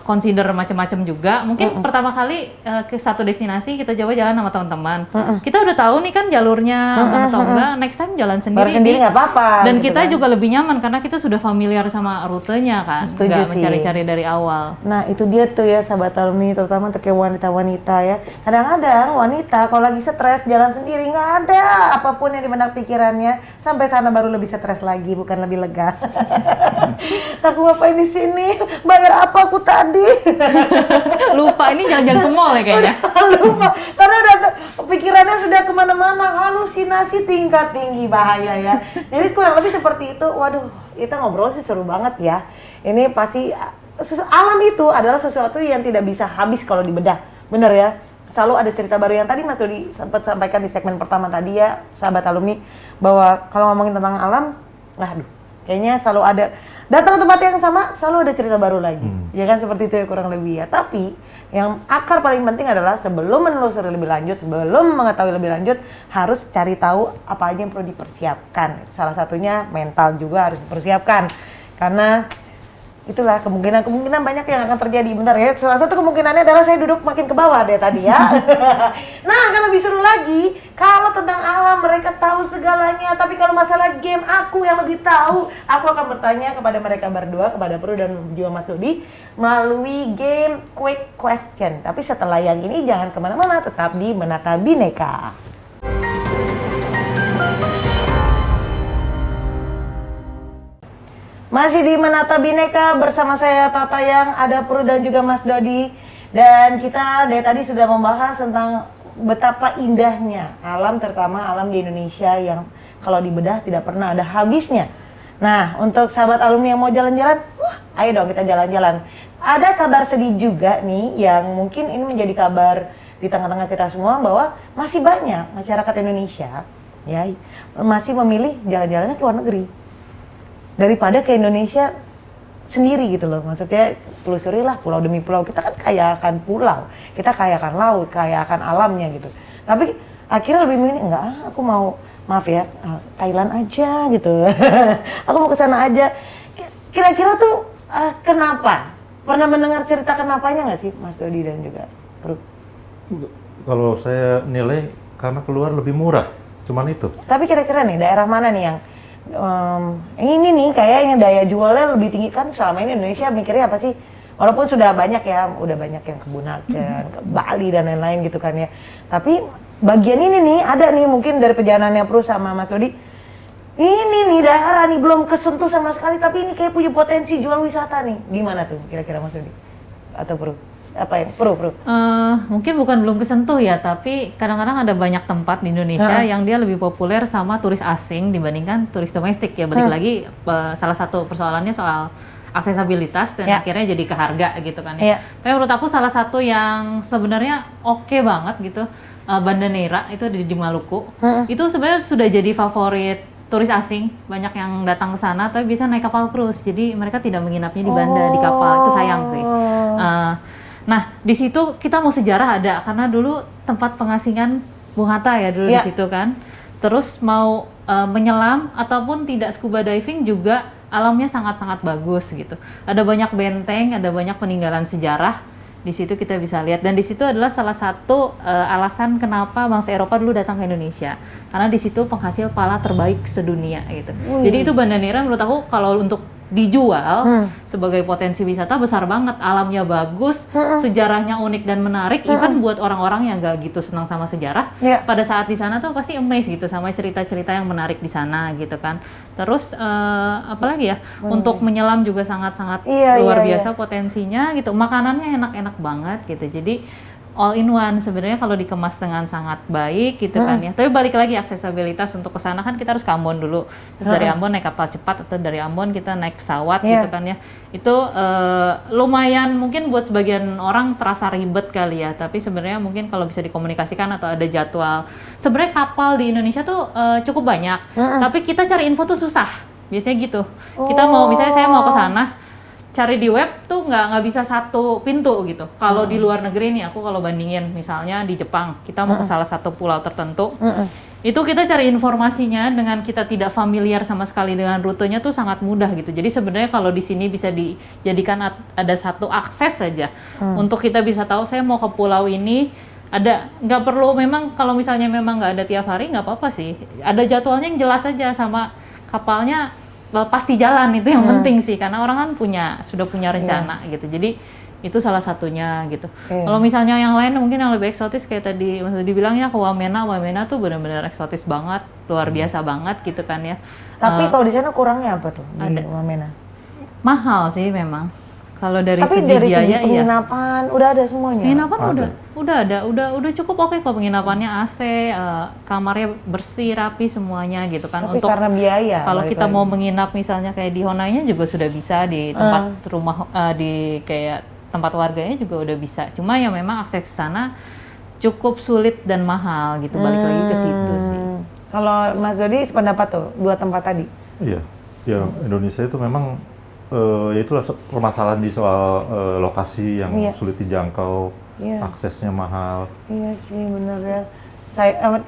consider macam-macam juga. Mungkin pertama kali ke satu destinasi kita coba jalan sama teman-teman. Kita udah tahu nih kan jalurnya aman atau enggak. Next time jalan sendiri. Baru sendiri nggak apa-apa. Dan gitu kita kan juga lebih nyaman karena kita sudah familiar sama rutenya kan. Nggak mencari-cari dari awal. Nah itu dia tuh ya sahabat alumni, terutama untuk yang wanita-wanita ya. Kadang-kadang wanita kalau lagi stres jalan sendiri nggak ada apapun yang di benak pikirannya. Sampai sana baru lebih stres lagi, bukan lebih lega. Aku ngapain di sini? Bayar apa aku tadi? Lupa, ini jalan-jalan ke mall ya kayaknya. Lupa, karena udah pikirannya sudah kemana-mana, halusinasi tingkat tinggi, bahaya ya. Jadi kurang lebih seperti itu. Waduh, kita ngobrol sih seru banget ya. Ini pasti alam itu adalah sesuatu yang tidak bisa habis kalau dibedah, bener ya. Selalu ada cerita baru yang tadi Mas Dodi sempat sampaikan di segmen pertama tadi ya, sahabat alumni, bahwa kalau ngomongin tentang alam, aduh, kayaknya selalu ada, datang ke tempat yang sama selalu ada cerita baru lagi, ya kan, seperti itu ya kurang lebih ya. Tapi yang akar paling penting adalah sebelum menelusuri lebih lanjut, sebelum mengetahui lebih lanjut, harus cari tahu apa aja yang perlu dipersiapkan. Salah satunya mental juga harus dipersiapkan, karena itulah kemungkinan banyak yang akan terjadi. Bentar ya, salah satu kemungkinannya adalah saya duduk makin ke bawah deh tadi ya. Nah, akan lebih seru lagi kalau tentang alam mereka tahu segalanya, tapi kalau masalah game aku yang lebih tahu. Aku akan bertanya kepada mereka berdua, kepada Pru dan juga Mas Dodi, melalui game quick question. Tapi setelah yang ini jangan kemana-mana, tetap di Menata Bineka. Masih di Menata Bineka bersama saya Tata Yang, ada Pru dan juga Mas Dodi. Dan kita dari tadi sudah membahas tentang betapa indahnya alam, terutama alam di Indonesia yang kalau dibedah tidak pernah ada habisnya. Nah, untuk sahabat alumni yang mau jalan-jalan, ayo dong kita jalan-jalan. Ada kabar sedih juga nih yang mungkin ini menjadi kabar di tengah-tengah kita semua, bahwa masih banyak masyarakat Indonesia ya masih memilih jalan-jalannya ke luar negeri daripada ke Indonesia sendiri gitu loh. Maksudnya telusurilah pulau demi pulau. Kita kan kaya akan pulau, kita kaya akan laut, kaya akan alamnya gitu. Tapi akhirnya lebih memilih, enggak, aku mau maaf ya, Thailand aja gitu. Aku mau ke sana aja. Kira-kira tuh kenapa? Pernah mendengar cerita kenapanya nggak sih, Mas Dodi dan juga Bro? Kalau saya nilai karena keluar lebih murah, cuman itu. Tapi kira-kira nih daerah mana nih yang ini nih kayaknya daya jualnya lebih tinggi kan? Selama ini Indonesia mikirnya apa sih? Walaupun sudah banyak ya, udah banyak yang ke Bunaken, ke Bali dan lain-lain gitu kan ya. Tapi bagian ini nih ada nih mungkin dari perjalanannya Pru sama Mas Dodi. Ini nih daerah nih belum kesentuh sama sekali, tapi ini kayak punya potensi jual wisata nih. Gimana tuh kira-kira Mas Dodi? Atau Pru? Apa yang Pru? Mungkin bukan belum kesentuh ya, tapi kadang-kadang ada banyak tempat di Indonesia yang dia lebih populer sama turis asing dibandingkan turis domestik ya. Balik lagi salah satu persoalannya soal aksesabilitas dan akhirnya jadi ke harga gitu kan ya. Tapi menurut aku salah satu yang sebenarnya oke banget gitu, Banda Neira itu di Maluku. Itu sebenarnya sudah jadi favorit turis asing, banyak yang datang ke sana tapi bisa naik kapal cruise. Jadi mereka tidak menginapnya di Banda, di kapal. Itu sayang sih. Nah, di situ kita mau sejarah ada karena dulu tempat pengasingan Bung Hatta ya dulu di situ kan. Terus mau menyelam ataupun tidak scuba diving juga alamnya sangat-sangat bagus gitu. Ada banyak benteng, ada banyak peninggalan sejarah. Di situ kita bisa lihat dan di situ adalah salah satu alasan kenapa bangsa Eropa dulu datang ke Indonesia. Karena di situ penghasil pala terbaik sedunia gitu. Jadi itu Banda Neira menurut aku kalau untuk dijual sebagai potensi wisata besar banget, alamnya bagus, sejarahnya unik dan menarik, even buat orang-orang yang gak gitu senang sama sejarah, pada saat di sana tuh pasti amazed gitu sama cerita-cerita yang menarik di sana gitu kan. Terus apalagi ya, untuk menyelam juga sangat-sangat luar biasa potensinya gitu, makanannya enak-enak banget gitu, jadi all in one sebenarnya kalau dikemas dengan sangat baik gitu kan ya. Tapi balik lagi aksesabilitas untuk ke sana kan kita harus ke Ambon dulu. Terus dari Ambon naik kapal cepat atau dari Ambon kita naik pesawat gitu kan ya. Itu lumayan mungkin buat sebagian orang terasa ribet kali ya. Tapi sebenarnya mungkin kalau bisa dikomunikasikan atau ada jadwal. Sebenarnya kapal di Indonesia tuh cukup banyak. Tapi kita cari info tuh susah. Biasanya gitu. Kita mau misalnya saya mau ke sana cari di web tuh nggak bisa satu pintu gitu. Kalau di luar negeri nih, aku kalau bandingin misalnya di Jepang, kita mau ke salah satu pulau tertentu, itu kita cari informasinya dengan kita tidak familiar sama sekali dengan rutenya tuh sangat mudah gitu. Jadi sebenarnya kalau di sini bisa dijadikan ada satu akses saja untuk kita bisa tahu saya mau ke pulau ini. Ada, nggak perlu memang kalau misalnya memang nggak ada tiap hari nggak apa-apa sih. Ada jadwalnya yang jelas aja sama kapalnya. Pasti jalan itu yang penting sih karena orang kan sudah punya rencana gitu. Jadi itu salah satunya gitu. Kalau misalnya yang lain mungkin yang lebih eksotis kayak tadi Mas Dodi bilang ya ke Wamena tuh benar-benar eksotis banget, luar biasa banget gitu kan ya. Tapi kalau di sana kurangnya apa tuh di Wamena? Mahal sih memang. Kalau dari tapi segi dari biaya segi penginapan udah ada semuanya. Penginapan udah ada, udah cukup oke kok penginapannya AC, kamarnya bersih, rapi semuanya gitu kan. Tapi untuk karena biaya. Kalau kita mau menginap misalnya kayak di Honainya juga sudah bisa di tempat rumah di kayak tempat warganya juga udah bisa. Cuma ya memang akses ke sana cukup sulit dan mahal gitu. Balik lagi ke situ sih. Kalau Mas Dodi sependapat tuh dua tempat tadi. Iya, ya Indonesia itu memang ya itulah permasalahan di soal lokasi yang sulit dijangkau, aksesnya mahal. Iya sih bener ya.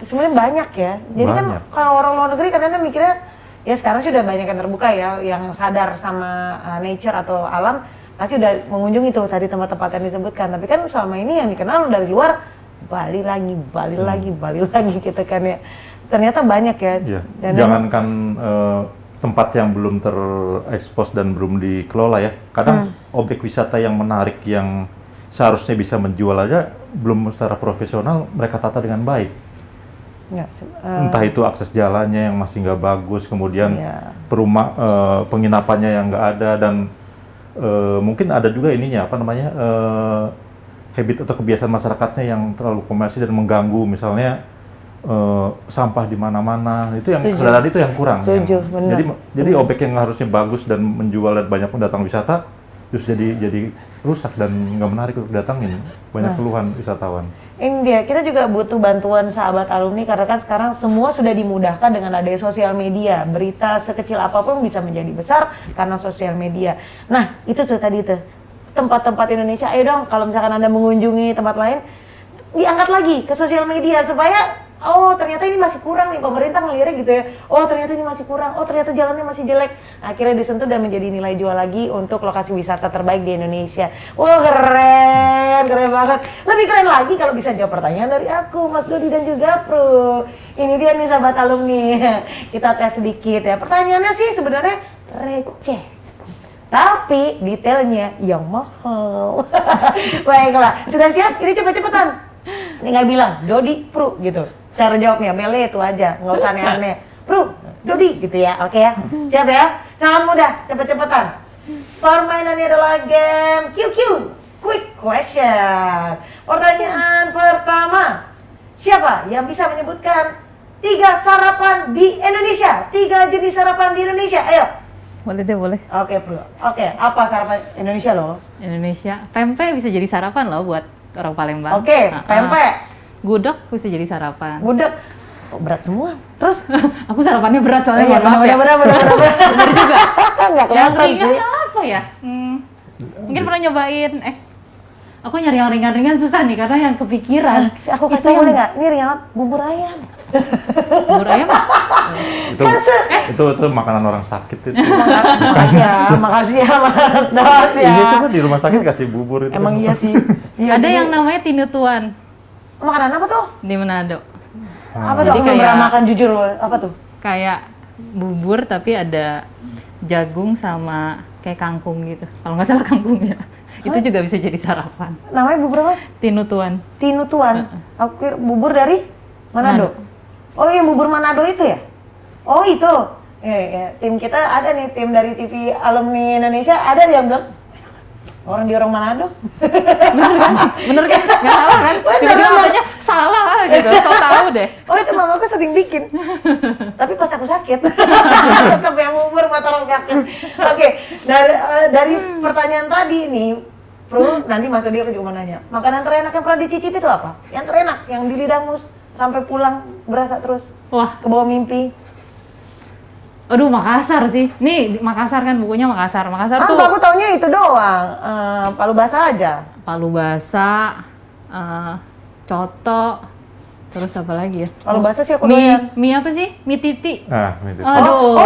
Sebenarnya banyak ya. Jadi kan kalau orang luar negeri kadang-kadang mikirnya ya sekarang sudah banyak yang terbuka ya, yang sadar sama nature atau alam pasti udah mengunjungi tuh tadi tempat-tempat yang disebutkan. Tapi kan selama ini yang dikenal dari luar Bali lagi gitu kan ya. Ternyata banyak ya. Iya. Dan jangankan tempat yang belum terekspos dan belum dikelola ya. Kadang objek wisata yang menarik yang seharusnya bisa menjual aja belum secara profesional mereka tata dengan baik. Ya, entah itu akses jalannya yang masih nggak bagus, kemudian penginapannya yang nggak ada dan mungkin ada juga ininya apa namanya habit atau kebiasaan masyarakatnya yang terlalu komersil dan mengganggu misalnya. Sampah di mana-mana itu yang kesadaran itu yang kurang. Setuju, jadi objek yang harusnya bagus dan menjual dan banyak pendatang wisata justru jadi rusak dan nggak menarik untuk datangin. Banyak keluhan wisatawan. Ini dia, kita juga butuh bantuan sahabat alumni karena kan sekarang semua sudah dimudahkan dengan adanya sosial media. Berita sekecil apapun bisa menjadi besar karena sosial media. Nah itu tuh tadi tuh tempat-tempat Indonesia. Ayo dong kalau misalkan Anda mengunjungi tempat lain diangkat lagi ke sosial media supaya oh ternyata ini masih kurang nih, pemerintah ngelirik gitu ya, oh ternyata ini masih kurang, oh ternyata jalannya masih jelek, akhirnya disentuh dan menjadi nilai jual lagi untuk lokasi wisata terbaik di Indonesia. Wah keren banget. Lebih keren lagi kalau bisa jawab pertanyaan dari aku, Mas Dodi dan juga Pru. Ini dia nih sahabat alumni, kita tes sedikit ya. Pertanyaannya sih sebenarnya receh, tapi detailnya yang mahal. Baiklah, sudah siap? Ini cepet-cepetan. Ini nggak bilang, Dodi, Pru gitu. Cara jawabnya, Mele itu aja, nggak usah aneh-aneh. Pru, Dodi gitu ya, oke ya? Siap ya? Sangat mudah, cepet-cepetan. Permainannya adalah game QQ, Quick Question. Pertanyaan pertama, siapa yang bisa menyebutkan 3 sarapan di Indonesia? 3 jenis sarapan di Indonesia, ayo. Boleh deh, boleh. Oke, Bro. Oke, apa sarapan Indonesia loh? Indonesia, pempek bisa jadi sarapan loh buat orang Palembang. Oke, pempek. Gudeg bisa jadi sarapan. Gudeg. Oh, berat semua. Terus? Aku sarapannya berat soalnya, mohon maaf ya. Bener. Bener juga. Nggak Yang kelihatan ringan sih. apa ya? Mungkin pernah nyobain, aku nyari yang ringan-ringan susah nih, karena yang kepikiran. Aku kasih tau boleh nggak? Ini ringan banget, bubur ayam. Bubur ayam Pak? Itu makanan orang sakit itu. Makasih ya Mas Dot ya. Iya itu kan di rumah sakit kasih bubur itu. Emang iya sih. Iya, Ada jadi- yang namanya tinutuan makanan apa tuh? di Manado. Apa tuh? Jadi Aku belum kayak- pernah makan jujur. Apa tuh? Kayak bubur tapi ada jagung sama kayak kangkung gitu. Kalau nggak salah kangkung ya. Itu juga bisa jadi sarapan. Namanya bubur apa? Tinutuan. Tinutuan. Aku kira bubur dari Manado. Oh iya, bubur Manado itu ya? Oh itu. Tim kita ada nih, tim dari TV Alumni Indonesia ada yang bilang orang di orang Manado. Bener kan? Nggak salah kan? Tiba-tiba katanya salah gitu. So tahu deh. Oh itu mamaku sering bikin. Tapi pas aku sakit. Tetap yang bubur buat orang sakit. Oke, dari pertanyaan tadi nih, Bro, nanti Mas Dodi aku juga mau nanya. Makanan terenak yang pernah dicicipi itu apa? Yang terenak, yang di lidahmu sampai pulang berasa terus Wah, ke bawah mimpi. aduh Makassar sih. Nih Makassar kan bukunya Makassar. Makassar tuh Aku taunya itu doang, palu basah aja. palu basah, coto, terus apa lagi ya? Palu basah sih aku doyan. Mie apa sih? Mie titi. Nah, itu. Aduh.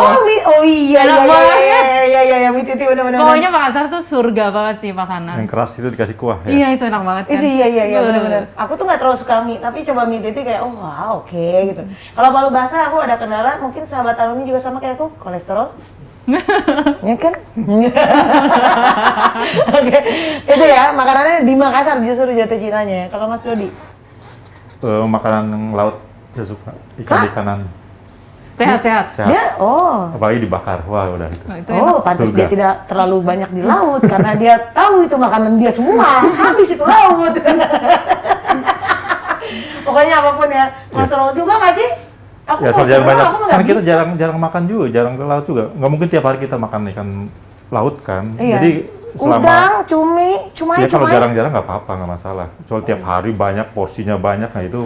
Iya, Enak banget. mie titi bener-bener. Pokoknya Makassar tuh surga banget sih makanan. Yang keras itu dikasih kuah ya. Iya itu enak banget kan. Itu iya benar-benar. Aku tuh nggak terlalu suka mie, tapi coba mie titi kayak oh wow, oke gitu. Kalau palu basah aku ada kendala, mungkin sahabat alumni juga sama kayak aku, kolesterol. Ya kan? Oke. Itu ya, makanannya di Makassar justru jatuh cintanya. Kalau Mas Dodi? Makanan laut saya suka ikan-ikanan. Sehat-sehat. Sehat. Dia Apalagi dibakar. Wah, udah itu. Nah, itu enak. pantas Surga. dia tidak terlalu banyak di laut karena dia tahu itu makanan dia semua. Habis itu laut. Pokoknya apapun ya. Kolesterol juga nggak sih? Aku Ya, soal jarang kolesterol, banyak. aku mah Kan nggak kita bisa. jarang makan juga, jarang ke laut juga. Nggak mungkin tiap hari kita makan ikan laut kan. Iya. Jadi selama Udang, cumi, cumai. ya kalau jarang-jarang nggak apa-apa, nggak masalah. Soal tiap hari banyak, porsinya banyak, nah itu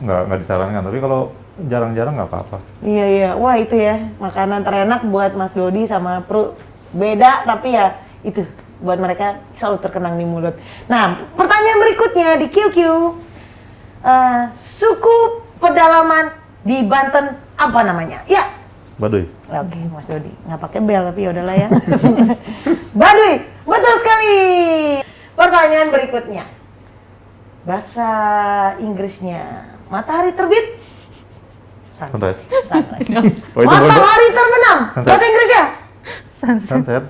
nggak disarankan. Tapi kalau jarang-jarang nggak apa-apa. Iya. Wah itu ya, makanan terenak buat Mas Dodi sama Pru. Beda tapi ya itu buat mereka selalu terkenang di mulut. Nah, pertanyaan berikutnya di QQ. Suku pedalaman di Banten apa namanya? Ya. Baduy. Oke, Mas Dodi. Nggak pakai bel tapi ya udahlah ya. Baduy, betul sekali. Pertanyaan berikutnya. Bahasa Inggrisnya. Matahari terbit. Sunrise. Sunrise. Oh, itu bodoh. Matahari terbenam. Sunset. Bahasa Inggrisnya. Sunset.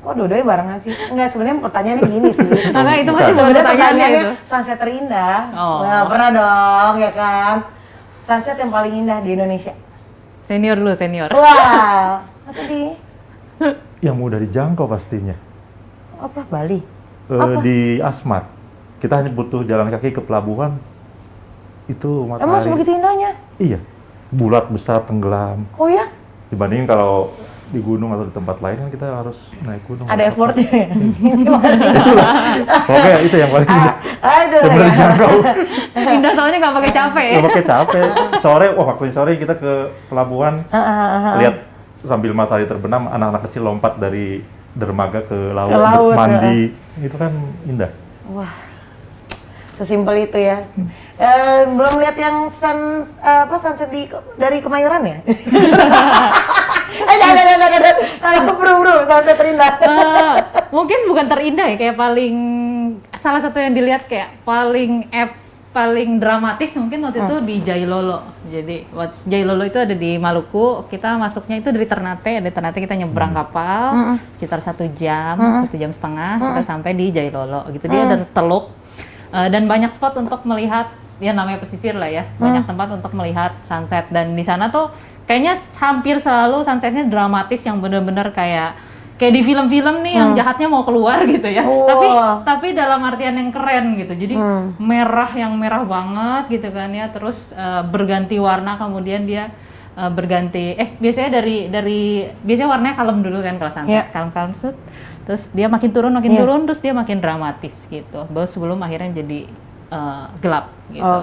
Kok dua-duanya barengan sih? Enggak, sebenarnya pertanyaannya gini sih. Enggak, itu Bukan. masih bukan Sebenarnya pertanyaannya itu. sunset terindah. Oh. Nah, pernah dong, ya kan? Sunset yang paling indah di Indonesia. Senior dulu, senior. Wah, masa di Yang mudah dijangkau pastinya. apa? Bali. Di Asmat. Kita hanya butuh jalan kaki ke pelabuhan. Itu matahari. Emang sebegitu indahnya? Iya. Bulat, besar, tenggelam. Oh ya? Dibandingin kalau di gunung atau di tempat lain kan kita harus naik gunung. Ada effortnya. Oke, itu yang paling indah. Aduh. Yang mudah Ya. dijangkau. Indah soalnya nggak pakai capek ya. Nggak pakai capek. Sore, waktu sore kita ke pelabuhan, lihat sambil matahari terbenam, anak-anak kecil lompat dari dermaga ke laut, Ke laut, mandi. Itu kan indah. Wah. Sesimpel itu ya. Belum lihat yang sunset dari Kemayoran ya? Jangan. Kalau bro, sunset terindah. Mungkin bukan terindah ya, kayak paling salah satu yang dilihat kayak paling dramatis mungkin waktu itu di Jailolo. Jadi Jailolo itu ada di Maluku, kita masuknya itu dari Ternate kita nyebrang kapal sekitar 1 jam, 1 jam setengah kita sampai di Jailolo gitu. Dia ada teluk dan banyak spot untuk melihat, ya namanya pesisir lah ya, banyak tempat untuk melihat sunset. Dan di sana tuh kayaknya hampir selalu sunsetnya dramatis yang benar-benar kayak di film-film nih yang jahatnya mau keluar gitu ya. Tapi dalam artian yang keren gitu. Jadi merah banget gitu kan ya. Terus berganti warna, kemudian dia berganti biasanya dari biasanya warnanya kalem dulu kan kalau sunset. Kalem-kalem terus dia makin turun terus dia makin dramatis gitu. Baru sebelum akhirnya jadi gelap gitu.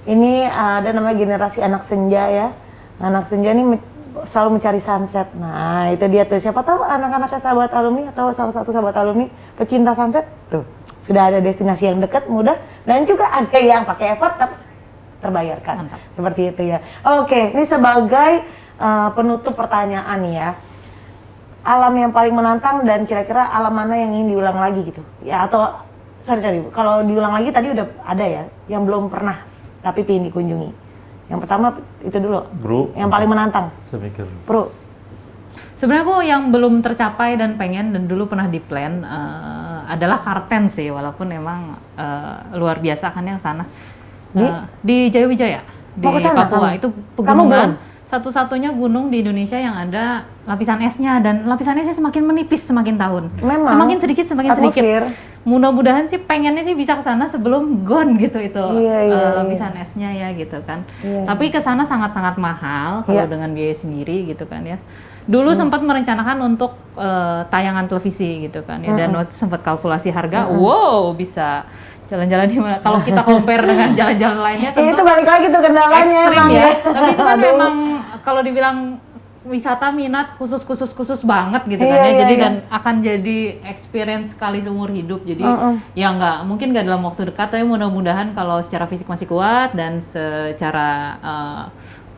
Ini ada namanya generasi anak senja ya. Anak senja ini selalu mencari sunset. Nah, itu dia tuh. Siapa tahu anak-anaknya sahabat alumni atau salah satu sahabat alumni pecinta sunset tuh. Sudah ada destinasi yang dekat, mudah, dan juga ada yang pakai effort tapi terbayarkan. Mantap. Seperti itu ya. Oke, ini sebagai penutup pertanyaan ya. Alam yang paling menantang dan kira-kira alam mana yang ingin diulang lagi gitu. Ya atau sorry. Kalau diulang lagi tadi udah ada ya yang belum pernah tapi pengen dikunjungi. Yang pertama itu dulu, Bro. yang paling menantang. Saya mikir. Bro. Sebenarnya aku yang belum tercapai dan pengen dan dulu pernah di plan adalah Kartens sih, walaupun emang luar biasa kan yang sana. Di Jayawijaya, di Papua. Itu pegunungan satu-satunya gunung di Indonesia yang ada lapisan esnya, dan lapisan esnya semakin menipis semakin tahun. Memang. Semakin sedikit. Mudah-mudahan sih pengennya sih bisa ke sana sebelum gone gitu itu lapisan esnya ya gitu kan. Tapi ke sana sangat-sangat mahal kalau dengan biaya sendiri gitu kan ya. Dulu sempat merencanakan untuk tayangan televisi gitu kan ya, dan waktu sempat kalkulasi harga, wow bisa jalan-jalan di mana. Kalau kita compare dengan jalan-jalan lainnya tentu itu balik lagi tuh kendalanya ekstrim emang ya. Tapi itu kan memang kalau dibilang wisata minat khusus banget gitu kan ya. Jadi dan akan jadi experience sekali seumur hidup. Jadi ya mungkin nggak dalam waktu dekat, tapi mudah-mudahan kalau secara fisik masih kuat dan secara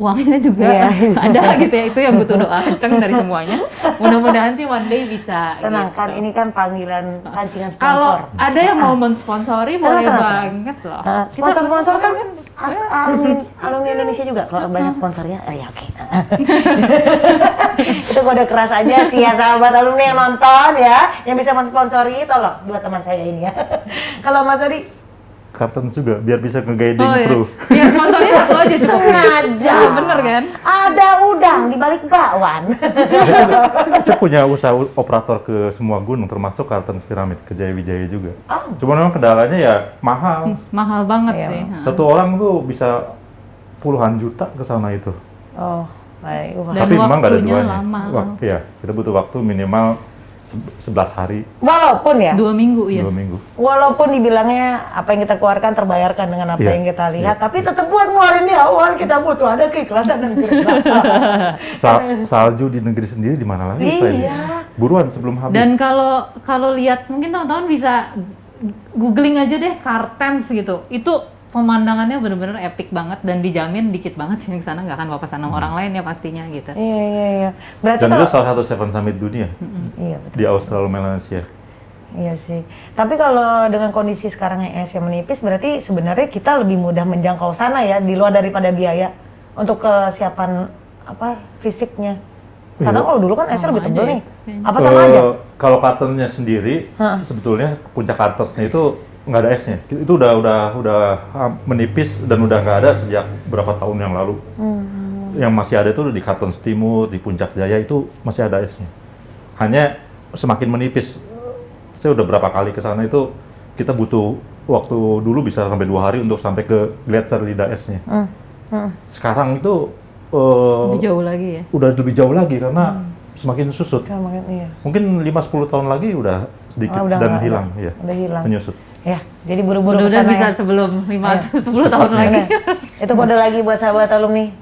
uangnya juga ada gitu ya. Itu yang butuh doa kenceng dari semuanya. Mudah-mudahan sih one day bisa. Tenang gitu. kan, ini kan panggilan pancingan sponsor. Kalau ada yang mau mensponsori boleh banget loh. Sponsor kan alumni Indonesia juga. Kalau banyak sponsornya, ya oke. Itu kode keras aja sih ya sahabat alumni yang nonton ya, yang bisa mensponsori, tolong buat teman saya ini ya. Kalau Mas Adi Kartens juga biar bisa nge-guiding kru. Biar sponsornya satu aja cukup. Sengaja. Bener kan? Ada udang di balik bakwan. Saya punya usaha operator ke semua gunung, termasuk Kartens Pyramid ke Jayawijaya juga. Cuma memang kendalanya ya mahal. Mahal banget sih. Satu orang tuh bisa puluhan juta ke sana itu. Oh, baik. Dan tapi memang nggak ada waktunya duanya. lama. Iya, kita butuh waktu minimal 11 hari, Walaupun ya, 2 minggu ya. 2 minggu. walaupun dibilangnya apa yang kita keluarkan terbayarkan dengan apa Iya, yang kita lihat, tapi tetap buat ngeluarin di awal kita butuh ada keikhlasan dan keikhlasan. Salju di negeri sendiri di mana lagi? Iya. Buruan sebelum habis. Dan kalau lihat mungkin teman-teman bisa googling aja deh Kartens gitu. Itu pemandangannya benar-benar epic banget dan dijamin dikit banget sih yang sana, nggak akan papasan sama orang lain ya pastinya gitu. Iya. Berarti Dan kalau itu salah satu Seven Summit dunia iya betul. di Australia Malaysia. Iya sih. Tapi kalau dengan kondisi sekarang yang esnya menipis, berarti sebenarnya kita lebih mudah menjangkau sana ya, di luar daripada biaya untuk kesiapan fisiknya. Karena kalau dulu kan esnya lebih tebel nih. Apa sama aja? Kalau Kartensnya sendiri, sebetulnya puncak Kartensnya itu nggak ada esnya. Itu udah menipis dan udah nggak ada sejak berapa tahun yang lalu. Yang masih ada itu di Kartens Timur, di Puncak Jaya itu masih ada esnya. Hanya semakin menipis. Saya udah berapa kali ke sana itu kita butuh waktu dulu bisa sampai 2 hari untuk sampai ke Gletser lidah esnya. Sekarang itu Lebih jauh lagi ya. Udah lebih jauh lagi karena semakin susut. Iya. Mungkin 5-10 tahun lagi udah sedikit dan hilang. Ya. Udah hilang. Menyusut. Ya, jadi buru-buru ke Mudah-mudahan sana bisa ya. sebelum 5-10 tahun lagi. Itu kode lagi buat sahabat alumni.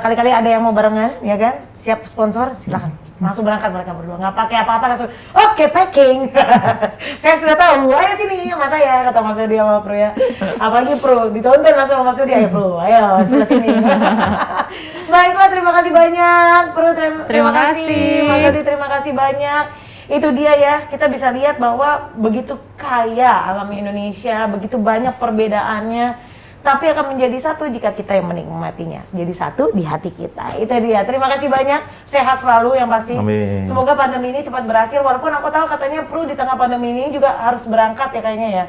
Kali-kali ada yang mau barengan, ya kan? Siap sponsor, silakan. Langsung berangkat mereka berdua, nggak pakai apa-apa, langsung oke packing. Saya sudah tahu, ayo sini sama saya, kata Mas Dodi sama Pro ya. Apalagi Pro, ditonton langsung sama Mas Dodi, ayo Pro, ayo sebelah sini. Baiklah, terima kasih banyak Pro, terima kasih Mas Dodi, terima kasih banyak. Itu dia ya, kita bisa lihat bahwa begitu kaya alam Indonesia, begitu banyak perbedaannya, tapi akan menjadi satu jika kita yang menikmatinya. Jadi satu di hati kita. Itu dia. Terima kasih banyak. Sehat selalu yang pasti. Amin. Semoga pandemi ini cepat berakhir. Walaupun aku tahu katanya Pru di tengah pandemi ini juga harus berangkat ya kayaknya ya.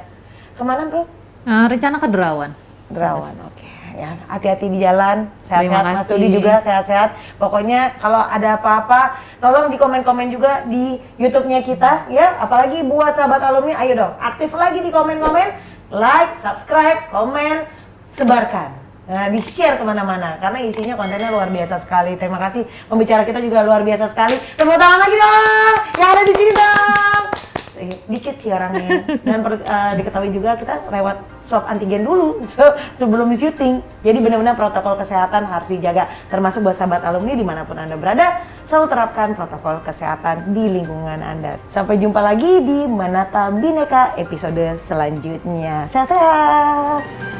Kemana Pru? Rencana ke Derawan. Derawan. Oke. Ya, hati-hati di jalan. Terima Sehat-sehat. Mas kasih. Dodi juga sehat-sehat. Pokoknya kalau ada apa-apa, tolong di komen-komen juga di YouTube-nya kita ya. Apalagi buat sahabat alumni, ayo dong aktif lagi di komen-komen, like, subscribe, komen, sebarkan. Nah, di-share kemana-mana karena isinya kontennya luar biasa sekali. Terima kasih, pembicara kita juga luar biasa sekali. Tepuk tangan lagi dong yang ada di sini dong. Dikit sih orangnya. Dan diketahui juga kita lewat swab antigen dulu sebelum syuting. Jadi benar-benar protokol kesehatan harus dijaga. Termasuk buat sahabat alumni dimanapun Anda berada, selalu terapkan protokol kesehatan di lingkungan Anda. Sampai jumpa lagi di Menata Bhinneka episode selanjutnya. Sehat-sehat!